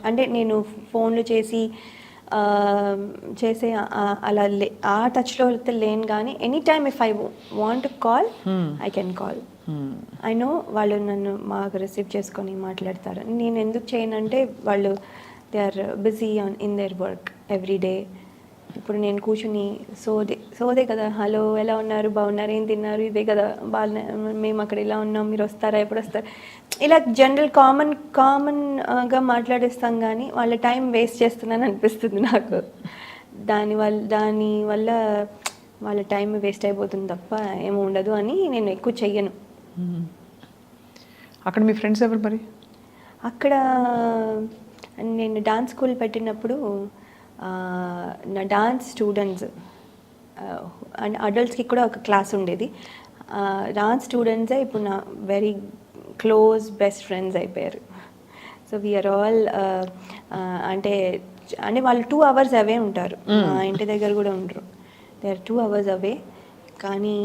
అంటే నేను ఫోన్లు చేసే అలా ఆ టచ్లో అయితే లేను. కానీ any time if I want to call I can call. I know వాళ్ళు నన్ను మాకు రిసీవ్ చేసుకొని మాట్లాడతారు. నేను ఎందుకు చేయనంటే వాళ్ళు they are busy in their work every day. ఇప్పుడు నేను కూర్చుని సోదే కదా, హలో ఎలా ఉన్నారు, బాగున్నారు, ఏం తిన్నారు, ఇదే కదా, మేము అక్కడ ఇలా ఉన్నాం, మీరు వస్తారా, ఎప్పుడు వస్తారు, ఇలా జనరల్ కామన్గా మాట్లాడేస్తాం. కానీ వాళ్ళ టైం వేస్ట్ చేస్తున్నాను అనిపిస్తుంది నాకు. దానివల్ల వాళ్ళ టైం వేస్ట్ అయిపోతుంది తప్ప ఏమో ఉండదు అని నేను ఎక్కువ చెయ్యను. అక్కడ మీ ఫ్రెండ్స్ ఎవరు మరి? అక్కడ నేను డాన్స్ స్కూల్ పెట్టినప్పుడు నా డాన్స్ స్టూడెంట్స్ అండ్ అడల్ట్స్కి కూడా ఒక క్లాస్ ఉండేది. డాన్స్ స్టూడెంట్సే ఇప్పుడు నా వెరీ క్లోజ్ బెస్ట్ ఫ్రెండ్స్ అయిపోయారు. సో వీఆర్ ఆల్ అంటే వాళ్ళు 2 hours అవే ఉంటారు, మా ఇంటి దగ్గర కూడా ఉండరు. దే ఆర్ 2 hours అవే. కానీ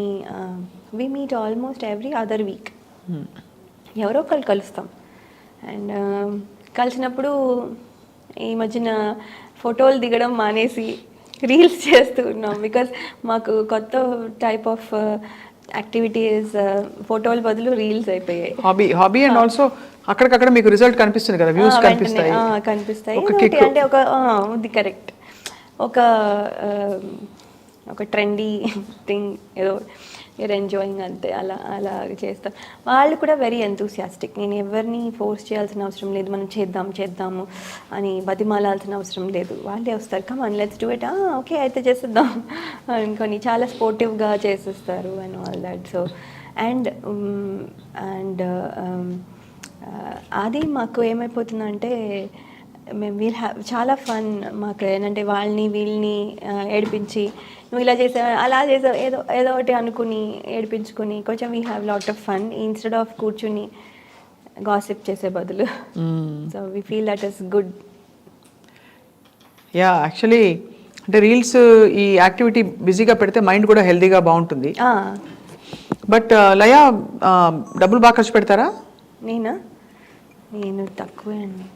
we meet almost every other week. ఎవరో ఒకళ్ళు కలుస్తాం. అండ్ కలిసినప్పుడు ఈ మధ్యన ఫోటోలు దిగడం మానేసి రీల్స్ చేస్తూ ఉన్నాం. బికాజ్ మాకు కొత్త టైప్ ఆఫ్ యాక్టివిటీస్ ఫోటోల బదులు రీల్స్ అయిపోయాయి. హాబీ అండ్ ఆల్సో అక్కడికక్కడ మీకు రిజల్ట్ కనిపిస్తుంది కదా, వ్యూస్ కనిపిస్తాయి. అంటే ఇది కరెక్ట్, ఒక ట్రెండీ థింగ్ ఏదో యూర్ ఎంజాయింగ్ అంతే, అలా చేస్తాం. వాళ్ళు కూడా వెరీ ఎంతూసియాస్టిక్. నేను ఎవరిని ఫోర్స్ చేయాల్సిన అవసరం లేదు, మనం చేద్దాము అని బతిమాలాల్సిన అవసరం లేదు. వాళ్ళే వస్తారు, come on let's do it, okay అయితే చేసేద్దాం అనుకొని చాలా స్పోర్టివ్గా చేసేస్తారు and all that. So and అది మాకు ఏమైపోతుందంటే మేము చాలా ఫన్ మాకు. ఏంటంటే వాళ్ళని వీళ్ళని ఏడిపించి, నువ్వు ఇలా చేసావు, అలా చేసావు, ఏదో ఒకటి అనుకుని ఏడిపించుకుని కొంచెం we have lot of fun instead of కూర్చుని గాసిప్ చేసే బదులు. So we feel that is good. Yeah, actually అంటే రీల్స్ ఈ యాక్టివిటీ బిజీగా పెడితే మైండ్ కూడా హెల్తీగా బాగుంటుంది. బట్ లయా డబ్బులు బాగా ఖర్చు పెడతారా? నేను తక్కువే అండి.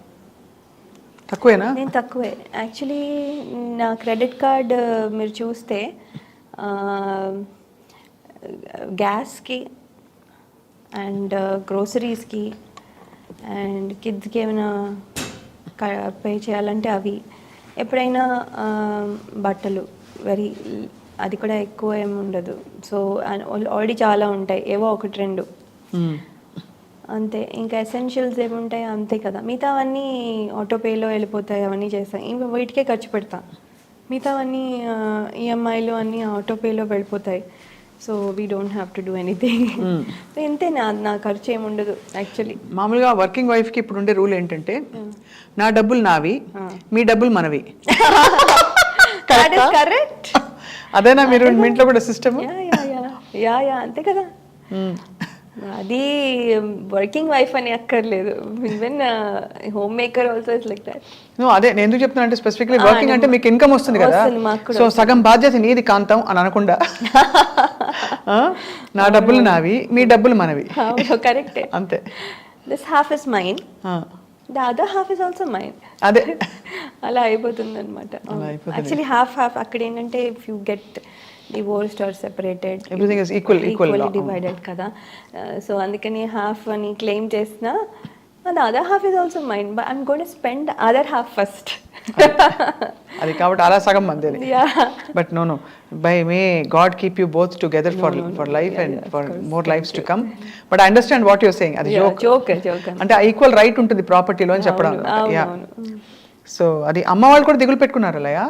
తక్కువేనా? నేను తక్కువే యాక్చువల్లీ. నా క్రెడిట్ కార్డ్ మీరు చూస్తే గ్యాస్కి అండ్ గ్రోసరీస్కి అండ్ కిడ్స్కి ఏమైనా పే చేయాలంటే అవి, ఎప్పుడైనా బట్టలు అది కూడా ఎక్కువ ఏమి ఉండదు. సో ఆల్రెడీ చాలా ఉంటాయి, ఏవో 1-2 అంతే. ఇంకా ఎసెన్షియల్స్ ఏముంటాయి అంతే కదా, మిగతావన్నీ ఆటోపేలో వెళ్ళిపోతాయి, అవన్నీ చేస్తాయి. ఇంకా వీటికే ఖర్చు పెడతా, మిగతావన్నీ ఈఎంఐలు అన్నీ ఆటోపేలో వెళ్ళిపోతాయి. So we don't have to do anything. So ఇంతే, నా ఖర్చు ఏముండదు యాక్చువల్లీ. మామూలుగా వర్కింగ్ వైఫ్కి ఇప్పుడు ఉండే రూల్ ఏంటంటే, నా డబ్బులు నావి, మీ డబ్బులు మనవి. కరెక్ట్. అదేనా మీరు మీ ఇంట్లో కూడా సిస్టమ్? యా అంతే కదా. అది వర్కింగ్ వైఫ్ అని అక్కర్లేదు, even home maker also is like that. అదే నేను ఎందుకు చెప్తున్నా అంటే స్పెసిఫిక్లీ వర్కింగ్ అంటే మీకు ఇన్కమ్ వస్తుంది కదా, సో సగం బాధ్యత నీది కాంతం అని అనకుండా నా డబ్బులు నావి, మీ డబ్బులు మనవి. కరెక్టే, అంతే. This half is mine, the other half is also mine. అదే అలా అయిపోతుంది అనమాట. యాక్చువల్లీ హాఫ్ హాఫ్ అక్కడ ఏంటంటే if you get divorced or separated, everything is equally divided కదా. సో అందుకని హాఫ్ అని క్లెయిమ్ చేసిన, the other half is also mine, but I'm going to spend the other half first. అది కాబట్టి అలా సగం మంది. But no by may God keep you both together for life and for more lifes to come. But I understand what your saying, అది joke అంటే equal right ఉంటుంది ప్రాపర్టీలో అని చెప్పడం. యా, సో అది అమ్మ వాళ్ళు కూడా దిగులు పెట్టుకున్నారు అలా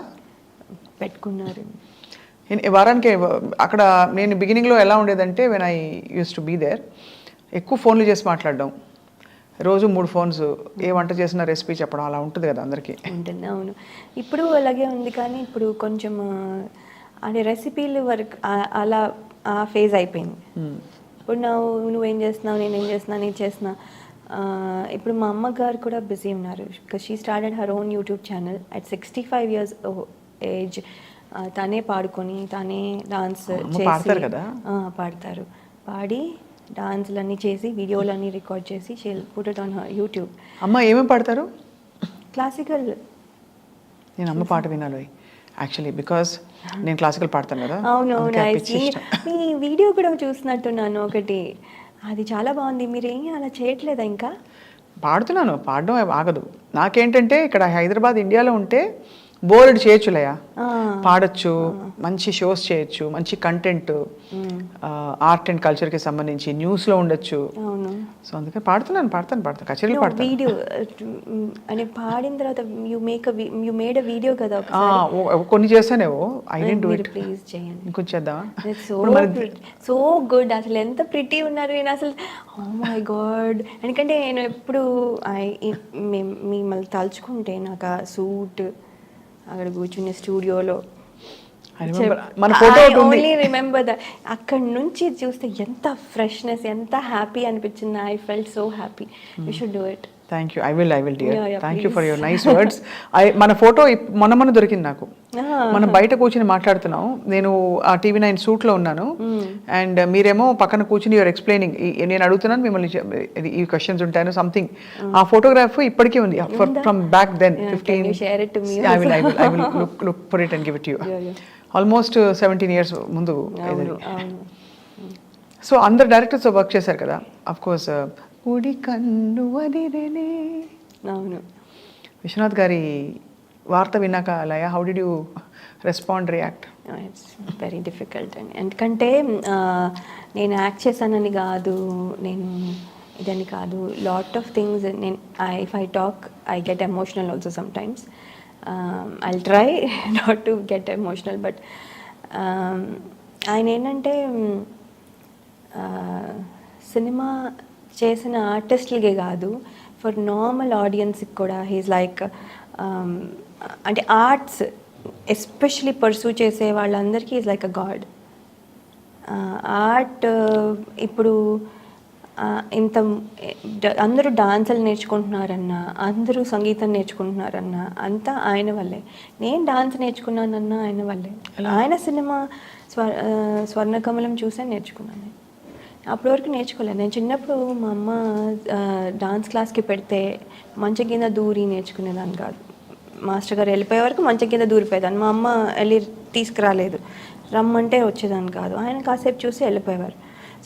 పెట్టుకున్నారు. వారానికి అక్కడ నేను బిగినింగ్లో ఎలా ఉండేదంటే when I use to be there, ఎక్కువ ఫోన్లు చేసి మాట్లాడడం, రోజు 3 ఫోన్స్, ఏ వంట చేసిన రెసిపీ చెప్పడం, అలా ఉంటుంది కదా అందరికీ. ఉంటుంది, అవును. ఇప్పుడు అలాగే ఉంది, కానీ ఇప్పుడు కొంచెం అంటే రెసిపీలు వరకు అలా ఆ ఫేజ్ అయిపోయింది. ఇప్పుడు నువ్వేం చేస్తున్నావు, నేనేం చేస్తున్నా, నేను చేస్తున్నా. ఇప్పుడు మా అమ్మగారు కూడా బిజీ ఉన్నారు, because she started her own YouTube channel at 65 years age. తనే పాడుకొని, తనే డాన్స్ చేసి పాడతారు, పాడి డాన్స్లన్నీ చేసి, వీడియోలన్నీ రికార్డ్ చేసి పుట్ ఇట్ ఆన్ యూట్యూబ్. అమ్మ ఏమేమి పాడతారు? క్లాసికల్. నేను అమ్మ పాట వినాలి యాక్చువల్లీ, బికాస్ నేను క్లాసికల్ పాడతాను కదా. అవునవును, మీ వీడియో కూడా చూసినట్టున్నాను ఒకటి, అది చాలా బాగుంది. మీరేం అలా చేయట్లేదా? ఇంకా పాడుతున్నాను, పాడడం ఆగదు. నాకేంటంటే ఇక్కడ హైదరాబాద్ ఇండియాలో ఉంటే బోర్డు చేయొచ్చులయా, పాడొచ్చు, మంచి షోస్ చేయొచ్చు, మంచి కంటెంట్, ఆర్ట్ అండ్ కల్చర్కి సంబంధించి న్యూస్లో ఉండొచ్చు. సో అందుకే పాడుతాను కచేరీలు పాడతాను. వీడియో అంటే పాడిన తర్వాత యు మేడ్ అ వీడియో కదా, కొన్ని చేస్తానేవో. I don't do it, please చేయండి, ఇంకొంచెం చేద్దామా? సో గుడ్, అసలు ఎంత ప్రిటీ ఉన్నారు నేను అసలు, ఓ మై గాడ్. ఎందుకంటే నేను ఎప్పుడు మిమ్మల్ని తలుచుకుంటే నాకు ఆ సూట్, అక్కడ కూర్చునే స్టూడియోలో మన ఫోటో ఓన్లీ రిమెంబర్ దట్. అక్కడ నుంచి చూస్తే ఎంత ఫ్రెష్నెస్, ఎంత హ్యాపీ అనిపించింది. I felt so happy. You should do it. Thank you, I will dear. Thank you for your nice words. మన ఫోటో మొన్న దొరికింది నాకు. మనం బయట కూర్చుని మాట్లాడుతున్నాం, నేను ఆ TV9 సూట్లో ఉన్నాను, అండ్ మీరేమో పక్కన కూర్చుని యువర్ ఎక్స్ప్లెయినింగ్. నేను అడుగుతున్నాను మిమ్మల్ని, ఈ క్వశ్చన్స్ ఉంటాను సంథింగ్. ఆ ఫోటోగ్రాఫ్ ఇప్పటికీ ఉంది from back then 15. I will look for it and give it to you. Almost 17 years ముందు. సో అందరు డైరెక్టర్స్ వర్క్ చేశారు కదా, అఫ్ కోర్స్. కుడి కన్ను వదిలేనే, అవును. విశ్వనాథ్ గారి వార్త విన్నాక Laya, how did you respond, react? It's very difficult అండి. ఎందుకంటే నేను యాక్ట్ చేశానని కాదు, నేను ఇదని కాదు, లాట్ ఆఫ్ థింగ్స్. నేను if I talk I get emotional also sometimes. I'll try not to get emotional, but ఆయన ఏంటంటే సినిమా చేసిన ఆర్టిస్టులకే కాదు, ఫర్ నార్మల్ ఆడియన్స్కి కూడా హీస్ లైక్, అంటే ఆర్ట్స్ ఎస్పెషలీ పర్సూ చేసే వాళ్ళందరికీ is like a God. Art ఇప్పుడు అందరూ డాన్సులు నేర్చుకుంటున్నారన్నా, అందరూ సంగీతం నేర్చుకుంటున్నారన్నా అంతా ఆయన వల్లే. నేను డాన్స్ నేర్చుకున్నానన్నా ఆయన వల్లే. ఆయన సినిమా స్వర్ణకమలం చూసే నేర్చుకున్నాను. అప్పటి వరకు నేర్చుకోలేదు. నేను చిన్నప్పుడు మా అమ్మ డాన్స్ క్లాస్కి పెడితే మంచం కింద దూరి నేర్చుకునేదాన్ని కాదు. మాస్టర్ గారు వెళ్ళిపోయే వరకు మంచం కింద దూరిపోయేదాన్ని. మా అమ్మ వెళ్ళి తీసుకురాలేదు, రమ్మంటే వచ్చేదాన్ని కాదు. ఆయన కాసేపు చూసి వెళ్ళిపోయేవారు.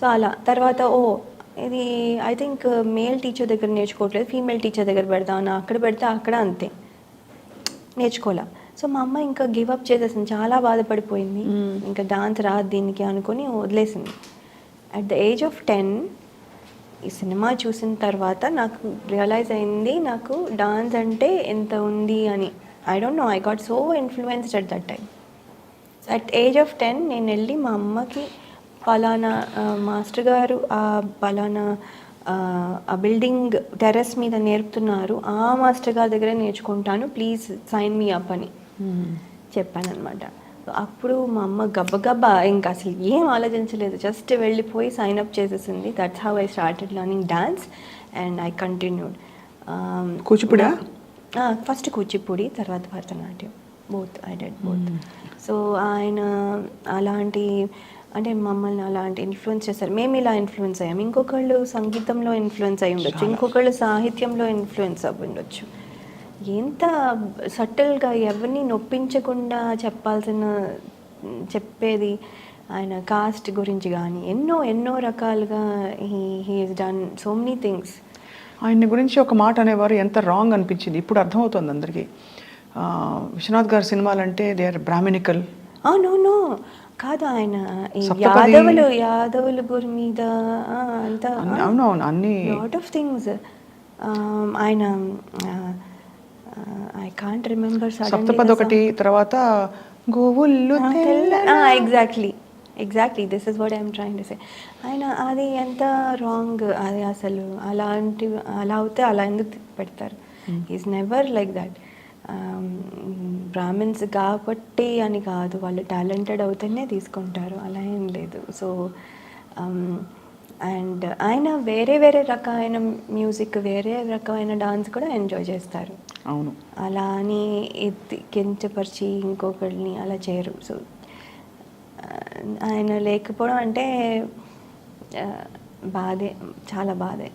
సో అలా తర్వాత ఇది ఐ థింక్ మేల్ టీచర్ దగ్గర నేర్చుకోవట్లేదు, ఫీమేల్ టీచర్ దగ్గర పెడదామని అక్కడ పెడితే అక్కడ అంతే నేర్చుకోలే. సో మా అమ్మ ఇంకా గివ్ అప్ చేసేసింది, చాలా బాధపడిపోయింది. ఇంకా డాన్స్ రాదు దీనికి అనుకుని వదిలేసింది. అట్ ద ఏజ్ ఆఫ్ 10 ఈ సినిమా చూసిన తర్వాత నాకు రియలైజ్ అయింది నాకు డాన్స్ అంటే ఎంత ఉంది అని. I don't no, I got so influenced at that time. At age of 10 నేను వెళ్ళి మా అమ్మకి, పలానా మాస్టర్ గారు పలానా ఆ బిల్డింగ్ టెర్రస్ మీద నేర్పుతున్నారు, ఆ మాస్టర్ గారి దగ్గర నేర్చుకుంటాను, ప్లీజ్ సైన్ మీ అప్ అని చెప్పాను అనమాట. అప్పుడు మా అమ్మ గబ్బగబ్బా ఇంకా అసలు ఏం ఆలోచించలేదు, జస్ట్ వెళ్ళిపోయి సైన్ అప్ చేసేసింది. That's how I started learning dance and I continued. కూచిపూడా? ఫస్ట్ కూచిపూడి, తర్వాత Bharatanatyam, both I did both. So ఆయన అలాంటి అంటే మమ్మల్ని అలాంటి ఇన్ఫ్లుయెన్స్ చేస్తారు. మేము ఇలా ఇన్ఫ్లుయెన్స్ అయ్యాం, ఇంకొకళ్ళు సంగీతంలో ఇన్ఫ్లుయెన్స్ అయి ఉండొచ్చు, ఇంకొకళ్ళు సాహిత్యంలో ఇన్ఫ్లుయెన్స్ అయి ఉండొచ్చు. ఎంత సటిల్గా ఎవరిని నొప్పించకుండా చెప్పేది ఆయన కాస్ట్ గురించి కానీ ఎన్నో ఎన్నో రకాలుగా he is done so many things. ఆయన గురించి ఒక మాట అనేవారు, ఎంత రాంగ్ అనిపించింది, ఇప్పుడు అర్థమవుతుంది అందరికీ. విశ్వనాథ్ గారి సినిమాలు అంటే దే ఆర్ బ్రాహ్మణికల్. నో కాదు, ఆయన యాదవుల గురి మీద అంతా అవునవును అన్ని లాట్ ఆఫ్ థింగ్స్. ఆయన ఐ కాంట్ రిమెంబర్. సప్తపది ఒకటి, తర్వాత గోవుళ్ళు exactly this is what I'm trying to say. ఆయన అది ఎంత రాంగ్, అది అసలు అలా అవుతే అలా ఎందుకు పెడతారు? Is never like that. Brahmins కాబట్టి అని కాదు, వాళ్ళు టాలెంటెడ్ అవుతేనే తీసుకుంటారు, అలా ఏం లేదు. సో అండ్ ఆయన వేరే రకమైన మ్యూజిక్, వేరే రకమైన డాన్స్ కూడా ఎంజాయ్ చేస్తారు. అవును, అలా అని కించపరిచి ఇంకొకరిని అలా చేయరు. సో ఆయన లేకపోవడం అంటే బాధే, చాలా బాధే.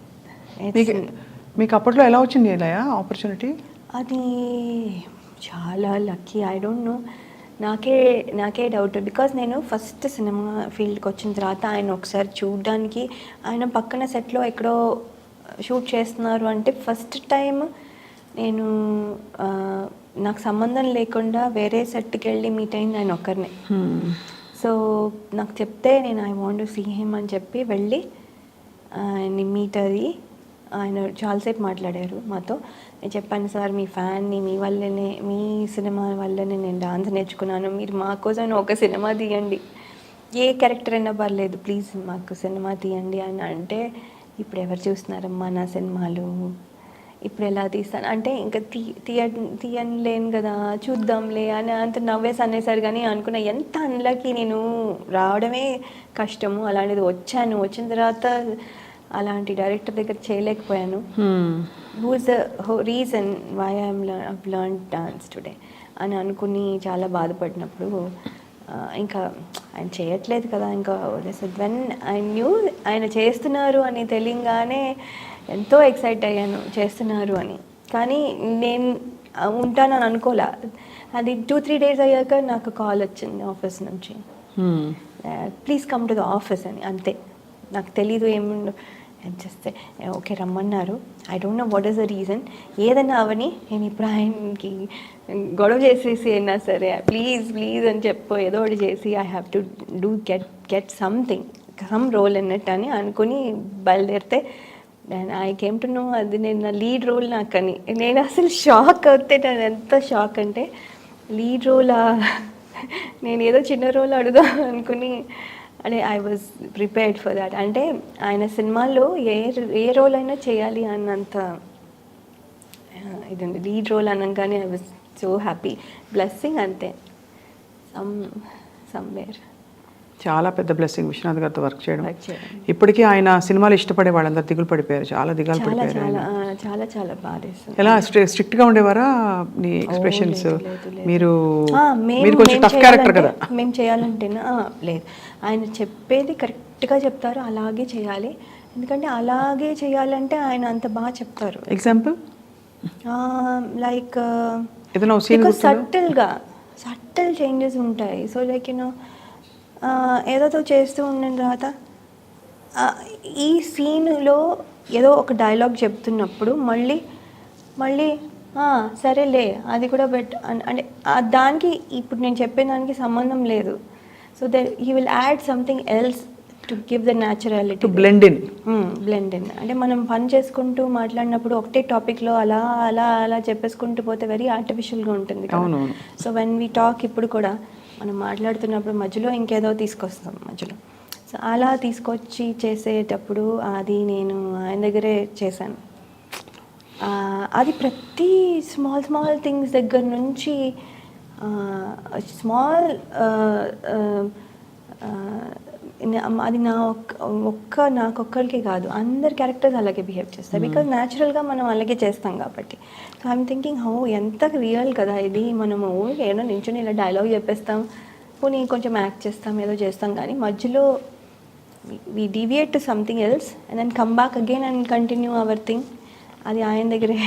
మీకు అప్పట్లో ఎలా వచ్చింది ఇలా ఆపర్చునిటీ? అది చాలా లక్కీ. ఐ డోంట్ నో, నాకే డౌట్. బికాజ్ నేను ఫస్ట్ సినిమా ఫీల్డ్కి వచ్చిన తర్వాత ఆయన ఒకసారి చూడడానికి, ఆయన పక్కన సెట్లో ఎక్కడో షూట్ చేస్తున్నారు అంటే ఫస్ట్ టైం నేను నాకు సంబంధం లేకుండా వేరే సెట్కి వెళ్ళి మీట్ అయింది ఆయన ఒక్కరినే. సో నాకు చెప్తే నేను I want to see him అని చెప్పి వెళ్ళి ఆయన్ని మీట్ అయ్యి ఆయన చాలాసేపు మాట్లాడారు మాతో. నేను చెప్పాను, సార్ మీ ఫ్యాన్ని, మీ వల్లనే, మీ సినిమా వల్లనే నేను డాన్స్ నేర్చుకున్నాను, మీరు మా కోసం ఒక సినిమా తీయండి, ఏ క్యారెక్టర్ అయినా పర్లేదు, ప్లీజ్ మాకు సినిమా తీయండి అని అంటే, ఇప్పుడు ఎవరు చూస్తున్నారమ్మా నా సినిమాలు, ఇప్పుడు ఎలా తీస్తాను అంటే ఇంకా తీయలేను కదా, చూద్దాంలే అని అంత నవ్వేసి అనేసారు. కానీ అనుకున్న ఎంత అన్లకి, నేను రావడమే కష్టము, అలాంటిది వచ్చిన తర్వాత అలాంటి డైరెక్టర్ దగ్గర చేయలేకపోయాను. Who is the reason why I'm learn dance today అని అనుకుని చాలా బాధపడినప్పుడు ఇంకా ఆయన చేయట్లేదు కదా, ఇంకా వెన్ ఐ న్యూ ఆయన చేస్తున్నారు అని తెలియగానే ఎంతో ఎక్సైట్ అయ్యాను, చేస్తున్నారు అని. కానీ నేను ఉంటానని అనుకోలే. అది 2-3 days అయ్యాక నాకు కాల్ వచ్చింది ఆఫీస్ నుంచి, please come to the office అని. అంతే, నాకు తెలీదు ఏముండో చేస్తే ఓకే రమ్మన్నారు. I don't know what is the reason. ఏదైనా అవని నేను ఇప్పుడు ఆయనకి గొడవ చేసేసి అయినా సరే ప్లీజ్ అని చెప్పు, ఏదో ఒకటి చేసి I have to do get some role అన్నట్టు అని అనుకుని బయలుదేరితే ఐ కేమ్ టు నో అది నేను నా లీడ్ రోల్ నాకని. నేను అసలు షాక్ అవుతే, నేను ఎంత షాక్ అంటే లీడ్ రోలా, నేను ఏదో చిన్న రోల్ అడుగుదాం అనుకుని అంటే I was prepared for that. అంటే ఆయన సినిమాల్లో ఏ రోల్ అయినా చేయాలి అన్నంత ఇది ఉంది. లీడ్ రోల్ అనగానే I was so happy, blessing అంతే, సమ్వేర్. చాలా పెద్ద బ్లెస్సింగ్ విశ్వనాథ్ గారితో వర్క్ చేయడం. ఇప్పటికీ ఆయన సినిమాలు ఇష్టపడే వాళ్ళందరూ దిగులు పడిపోయారు, చాలా దిగాలు పడిపోయారు. చాలా చాలా బాధేస్తుంది. ఎలా స్ట్రిక్ట్ గా ఉండేవారా నీ ఎక్స్ప్రెషన్స్? మీరు కొంచెం టఫ్ క్యారెక్టర్ కదా. మేము చేయాలంటేనా లేదు, ఆయన చెప్పేది కరెక్ట్గా చెప్తారు, అలాగే చేయాలి. ఎందుకంటే అలాగే చేయాలంటే ఆయన అంత బాగా చెప్తారు. ఎగ్జాంపుల్ లైక్ ఏదైనా సీన్ సటిల్ చేంజెస్ ఉంటాయి. సో లైక్ యూనో ఏదో చేస్తూ ఉన్న తర్వాత ఈ సీన్లో ఏదో ఒక డైలాగ్ చెప్తున్నప్పుడు మళ్ళీ సరేలే అది కూడా అంటే దానికి ఇప్పుడు నేను చెప్పే దానికి సంబంధం లేదు. So that he will add something else to give the naturality, to blend in. అంటే మనం పని చేసుకుంటూ మాట్లాడినప్పుడు ఒకటే టాపిక్లో అలా చెప్పేసుకుంటూ పోతే వెరీ ఆర్టిఫిషియల్గా ఉంటుంది. సో వెన్ వీ టాక్ ఇప్పుడు కూడా మనం మాట్లాడుతున్నప్పుడు మధ్యలో ఇంకేదో తీసుకొస్తాం మధ్యలో. సో అలా తీసుకొచ్చి చేసేటప్పుడు అది నేను ఆయన దగ్గరే చేశాను. అది ప్రతి స్మాల్ థింగ్స్ దగ్గర నుంచి స్మాల్ అది నాకొక్కరికి కాదు, అందరి క్యారెక్టర్స్ అలాగే బిహేవ్ చేస్తాయి. బికాజ్ న్యాచురల్గా మనం అలాగే చేస్తాం కాబట్టి. సో ఐఎమ్ థింకింగ్ ఎంత రియల్ కదా ఇది. మనము ఏదో నించుని ఇలా డైలాగ్ చెప్పేస్తాం, పోనీ కొంచెం యాక్ట్ చేస్తాం, ఏదో చేస్తాం, కానీ మధ్యలో we deviate to something else and then come back again and continue our thing. అది ఆయన దగ్గరే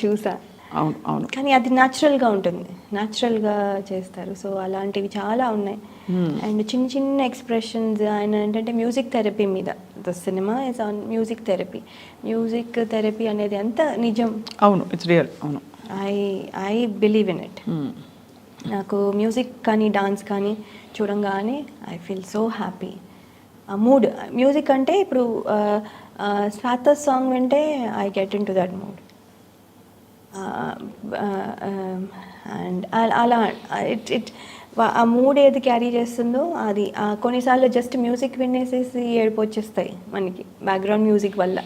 చూసా. అవును. కానీ అది న్యాచురల్గా ఉంటుంది, న్యాచురల్గా చేస్తారు. సో అలాంటివి చాలా ఉన్నాయి. అండ్ చిన్న చిన్న ఎక్స్ప్రెషన్స్ ఆయన ఏంటంటే మ్యూజిక్ థెరపీ మీద, the cinema is on music therapy. Music therapy అనేది అంత నిజం. అవును, ఇట్స్ రియల్. అవును, ఐ బిలీవ్ ఇన్ ఇట్. నాకు మ్యూజిక్ కానీ డాన్స్ కానీ చూడంగానే ఐ ఫీల్ సో హ్యాపీ. ఆ మూడ్ మ్యూజిక్ అంటే ఇప్పుడు స్వాత సాంగ్ వింటే I get in to that mood. And అలా ఇట్ ఆ మూడ్ ఏది క్యారీ చేస్తుందో అది. కొన్నిసార్లు జస్ట్ మ్యూజిక్ వినేసేసి ఏడుపు వచ్చేస్తాయి మనకి బ్యాక్గ్రౌండ్ మ్యూజిక్ వల్ల.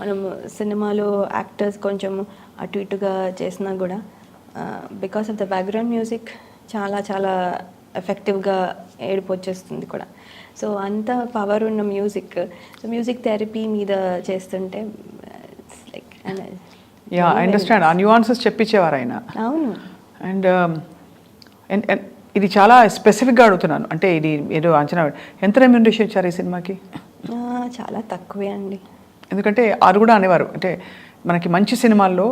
మనం సినిమాలో యాక్టర్స్ కొంచెం అటు ఇటుగా చేసినా కూడా because of the background music చాలా చాలా ఎఫెక్టివ్గా ఏడుపు వచ్చేస్తుంది కూడా. సో అంత పవర్ ఉన్న మ్యూజిక్. సో మ్యూజిక్ థెరపీ మీద చేస్తుంటే లైక్ యా, ఐ అండర్స్టాండ్. ఆ న్యూఆన్సెస్ చెప్పించేవారు ఆయన. అవును. అండ్ ఇది చాలా స్పెసిఫిక్గా అడుగుతున్నాను, అంటే ఇది ఏదో అంచనా, ఎంత రెమ్యూనరేషన్ ఇచ్చారు ఈ సినిమాకి? చాలా తక్కువే అండి. ఎందుకంటే అది కూడా అనేవారు, అంటే మనకి మంచి సినిమాల్లో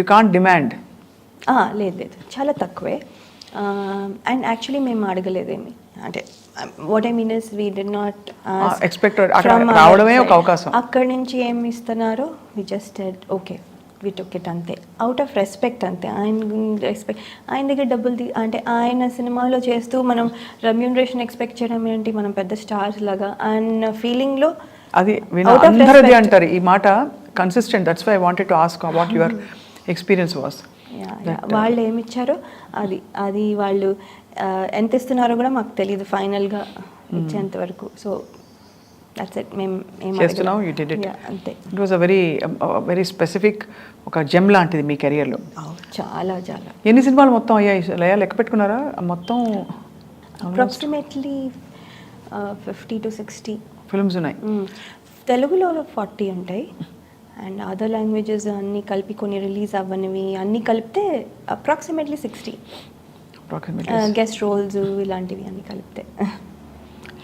యూ కాంట్ డిమాండ్. లేదు, చాలా తక్కువే. అండ్ యాక్చువల్లీ మేము అడగలేదేమి, అంటే what I mean is we did not expect రావడమే ఒక అవకాశం. అక్కడి నుంచి ఏమి ఇస్తున్నారో we just okay we took it, అంతే, అవుట్ ఆఫ్ రెస్పెక్ట్, అంతే. ఆయన దగ్గర డబ్బులు అంటే ఆయన సినిమాలో చేస్తూ మనం రెమ్యూనరేషన్ ఎక్స్పెక్ట్ చేయడం ఏంటి, మనం పెద్ద స్టార్స్ లాగా అన్న ఫీలింగ్లో. అది అందరిది అంటారు ఈ మాట, consistent. That's why I wanted to ask what your experience was. వాళ్ళు ఏమి ఇచ్చారో అది వాళ్ళు ఎంత ఇస్తున్నారో కూడా మాకు తెలియదు ఫైనల్గా ఇచ్చేంత వరకు. So that's it. మేము చేస్తున్నాం, యు డిడ్ ఇట్. అంతే. It was a very specific ఒక జెమ్ లాంటిది మీ కెరియర్లో. చాలా చాలా. ఎన్ని సినిమాలు మొత్తం అయ్యాయి లెక్క పెట్టుకున్నారా మొత్తం? అప్రాక్సిమేట్లీ 50 to 60 ఫిల్మ్స్ ఉన్నాయి. తెలుగులో 40 ఉంటాయి. అండ్ అదర్ లాంగ్వేజెస్ అన్నీ కలిపి, కొన్ని రిలీజ్ అవ్వనివి అన్నీ కలిపితే అప్రాక్సిమేట్లీ 60 గెస్ట్ రోల్స్ ఇలాంటివి అన్నీ కలిపితే.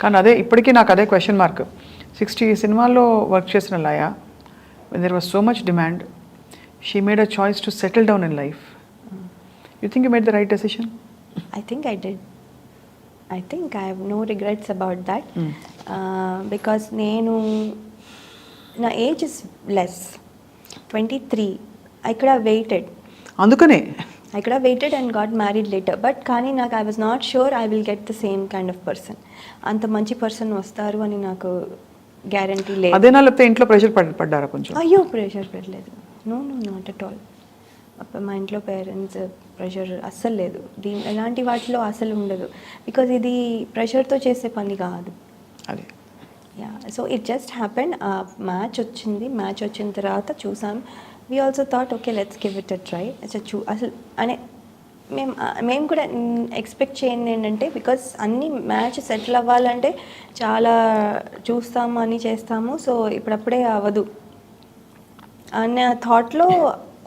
కానీ అదే ఇప్పటికీ నాకు అదే క్వశ్చన్ మార్క్. 60 సినిమాల్లో వర్క్ చేసిన లాయా, when there was so much demand, she made a choice to settle down in life. You think you made the right decision? I think I did. I think I have no regrets about that. Because నా age is less, 23. I could have waited. అందుకనే I could have waited and got married later. But కానీ నాకు I was not sure I will get the same kind of person. అంత మంచి person వస్తారు అని నాకు guarantee లేదు. అదేనా, లేకపోతే ఇంట్లో ప్రెషర్ పడ్డారా కొంచెం? అయ్యో, ప్రెషర్ పెట్టలేదు. No not at all. మా ఇంట్లో పేరెంట్స్ ప్రెషర్ అస్సలు లేదు. ఎలాంటి వాటిలో అసలు ఉండదు. బికాజ్ ఇది ప్రెషర్తో చేసే పని కాదు. అదే. Yeah, so it just happened. Match వచ్చింది. మ్యాచ్ వచ్చిన తర్వాత చూసాం. We also thought okay let's give it a try. అసలు అనే మేము కూడా ఎక్స్పెక్ట్ చేయండి ఏంటంటే, బికాస్ అన్ని మ్యాచ్ సెటిల్ అవ్వాలంటే చాలా చూస్తాము, అన్నీ చేస్తాము. సో ఇప్పుడప్పుడే అవ్వదు అనే థాట్లో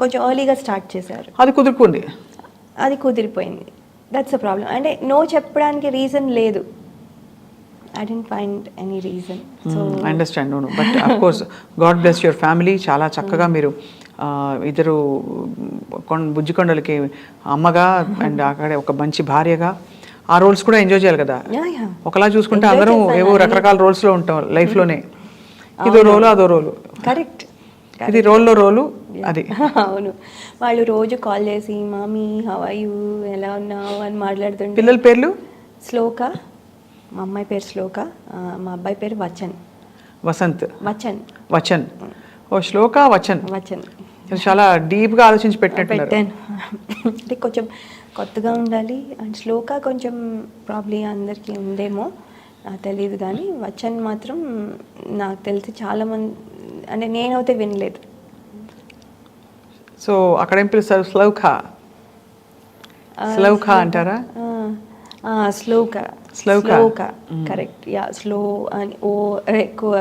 కొంచెం ఎర్లీగా స్టార్ట్ చేశారు. అది కుదిరిపోయింది. That's a problem. అంటే నో చెప్పడానికి రీజన్ లేదు. I didn't find any reason. So I understand. No. But of course, God bless your family. చాలా చక్కగా మీరు ఇద్దరు బుజ్జికొండలకి అమ్మగా అండ్ అక్కడ ఒక మంచి భార్యగా ఆ రోల్స్ కూడా ఎంజాయ్ చేయాలి కదా. ఒకలా చూసుకుంటే అందరం ఏవో రకరకాల రోల్స్లో ఉంటాం లైఫ్లోనే. ఇదో రోలు అదో రోలు. కరెక్ట్. ఇది రోల్లో రోలు అది. అవును. వాళ్ళు రోజు కాల్ చేసి మామీ హౌ ఆర్ యూ, ఎలా ఉన్నావు అని మాట్లాడుతుంటే. పిల్లల పేర్లు? శ్లోక, మా అమ్మాయి పేరు శ్లోక, మా అబ్బాయి పేరు వచన్. వచన్. ఓ శ్లోక, వచన్. చాలా డీప్గా ఆలోచించి పెట్టాను. అంటే కొంచెం కొత్తగా ఉండాలి. అండ్ శ్లోక కొంచెం ప్రాబ్లీ అందరికీ ఉందేమో నాకు తెలియదు, కానీ వచన్ మాత్రం నాకు తెలిసి చాలామంది, అంటే నేనైతే వినలేదు. సో అక్కడ ఏం పిలుస్తారు? శ్లోక. స్లౌకా అంటారా? Sloka Sloka. Sloka correct yeah slow అని ఓ ఎక్కువ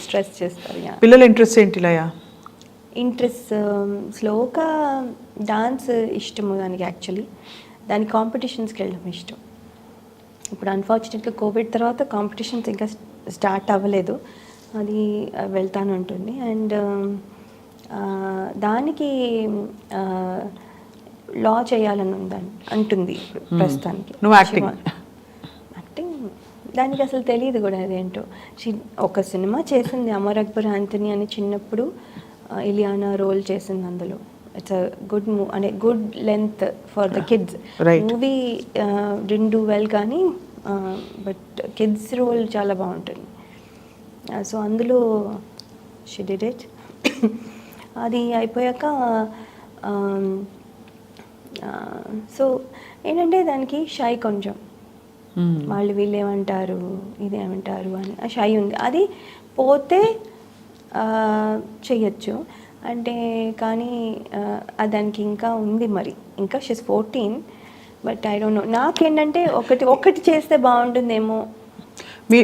స్ట్రెస్ చేస్తారు యా పిల్లల ఇంట్రెస్ట్ ఏంటి లయ? ఇంట్రెస్ట్ స్లోగా డాన్స్ ఇష్టము దానికి యాక్చువల్లీ. దాని కాంపిటీషన్స్కి వెళ్ళడం ఇష్టం. ఇప్పుడు అన్ఫార్చునేట్గా కోవిడ్ తర్వాత కాంపిటీషన్స్ ఇంకా స్టార్ట్ అవ్వలేదు. అది వెళ్తాను ఉంటుంది. అండ్ దానికి లా చేయాలని ఉందని అంటుంది ఇప్పుడు ప్రస్తుతానికి. నువ్వు యాక్టింగ్? యాక్టింగ్ దానికి అసలు తెలియదు కూడా అదేంటో. ఒక సినిమా చేసింది అమర్ అక్బర్ ఆంటనీ అని చిన్నప్పుడు, ఇలియానా రోల్ చేసింది అందులో. ఇట్స్ అ గుడ్ అంటే good length for the kids. Right. Movie did do well కానీ బట్ కిడ్స్ రోల్ చాలా బాగుంటుంది. సో అందులో షీ డిడ్ ఇట్. అది అయిపోయాక సో ఏంటంటే దానికి షై కొంచెం, వాళ్ళు వీళ్ళు ఏమంటారు ఇదేమంటారు అని ఆ షై ఉంది. అది పోతే చెయ్యొచ్చు అంటే, కానీ దానికి ఇంకా ఉంది మరి. ఇంకా she's 14, but I don't know. నాకేంటంటే ఒకటి చేస్తే బాగుంటుందేమో.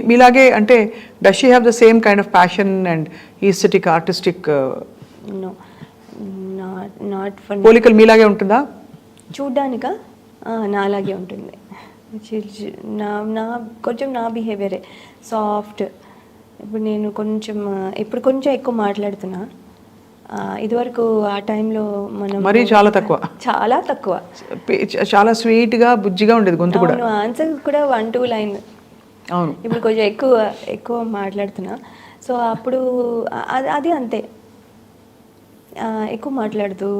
మీలాగే అంటే does she have the same kind of passion and aesthetic artistic no, not for. పోలికలు మీలాగే ఉంటుందా? చూడ్డానికా నాలాగే ఉంటుంది. నా కొంచెం నా బిహేవియరే సాఫ్ట్. ఇప్పుడు నేను ఇప్పుడు కొంచెం ఎక్కువ మాట్లాడుతున్నా. ఇదివరకు ఆ టైంలో మనం మరీ చాలా తక్కువ. చాలా తక్కువ. చాలా స్వీట్గా బుజ్జిగా ఉండేది గొంతు కూడా. ఆన్సర్ కూడా 1-2 లైన్. అవును. ఇప్పుడు కొంచెం ఎక్కువ మాట్లాడుతున్నా. సో అప్పుడు అది అంతే, ఎక్కువ మాట్లాడుతూ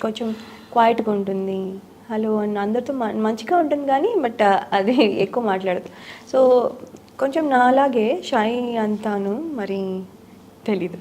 కొంచెం క్వైట్గా ఉంటుంది. హలో అని అందరితో మంచిగా ఉంటుంది కానీ బట్ అది ఎక్కువ మాట్లాడదు. సో కొంచెం నాలాగే షై అంతాను మరి తెలీదు.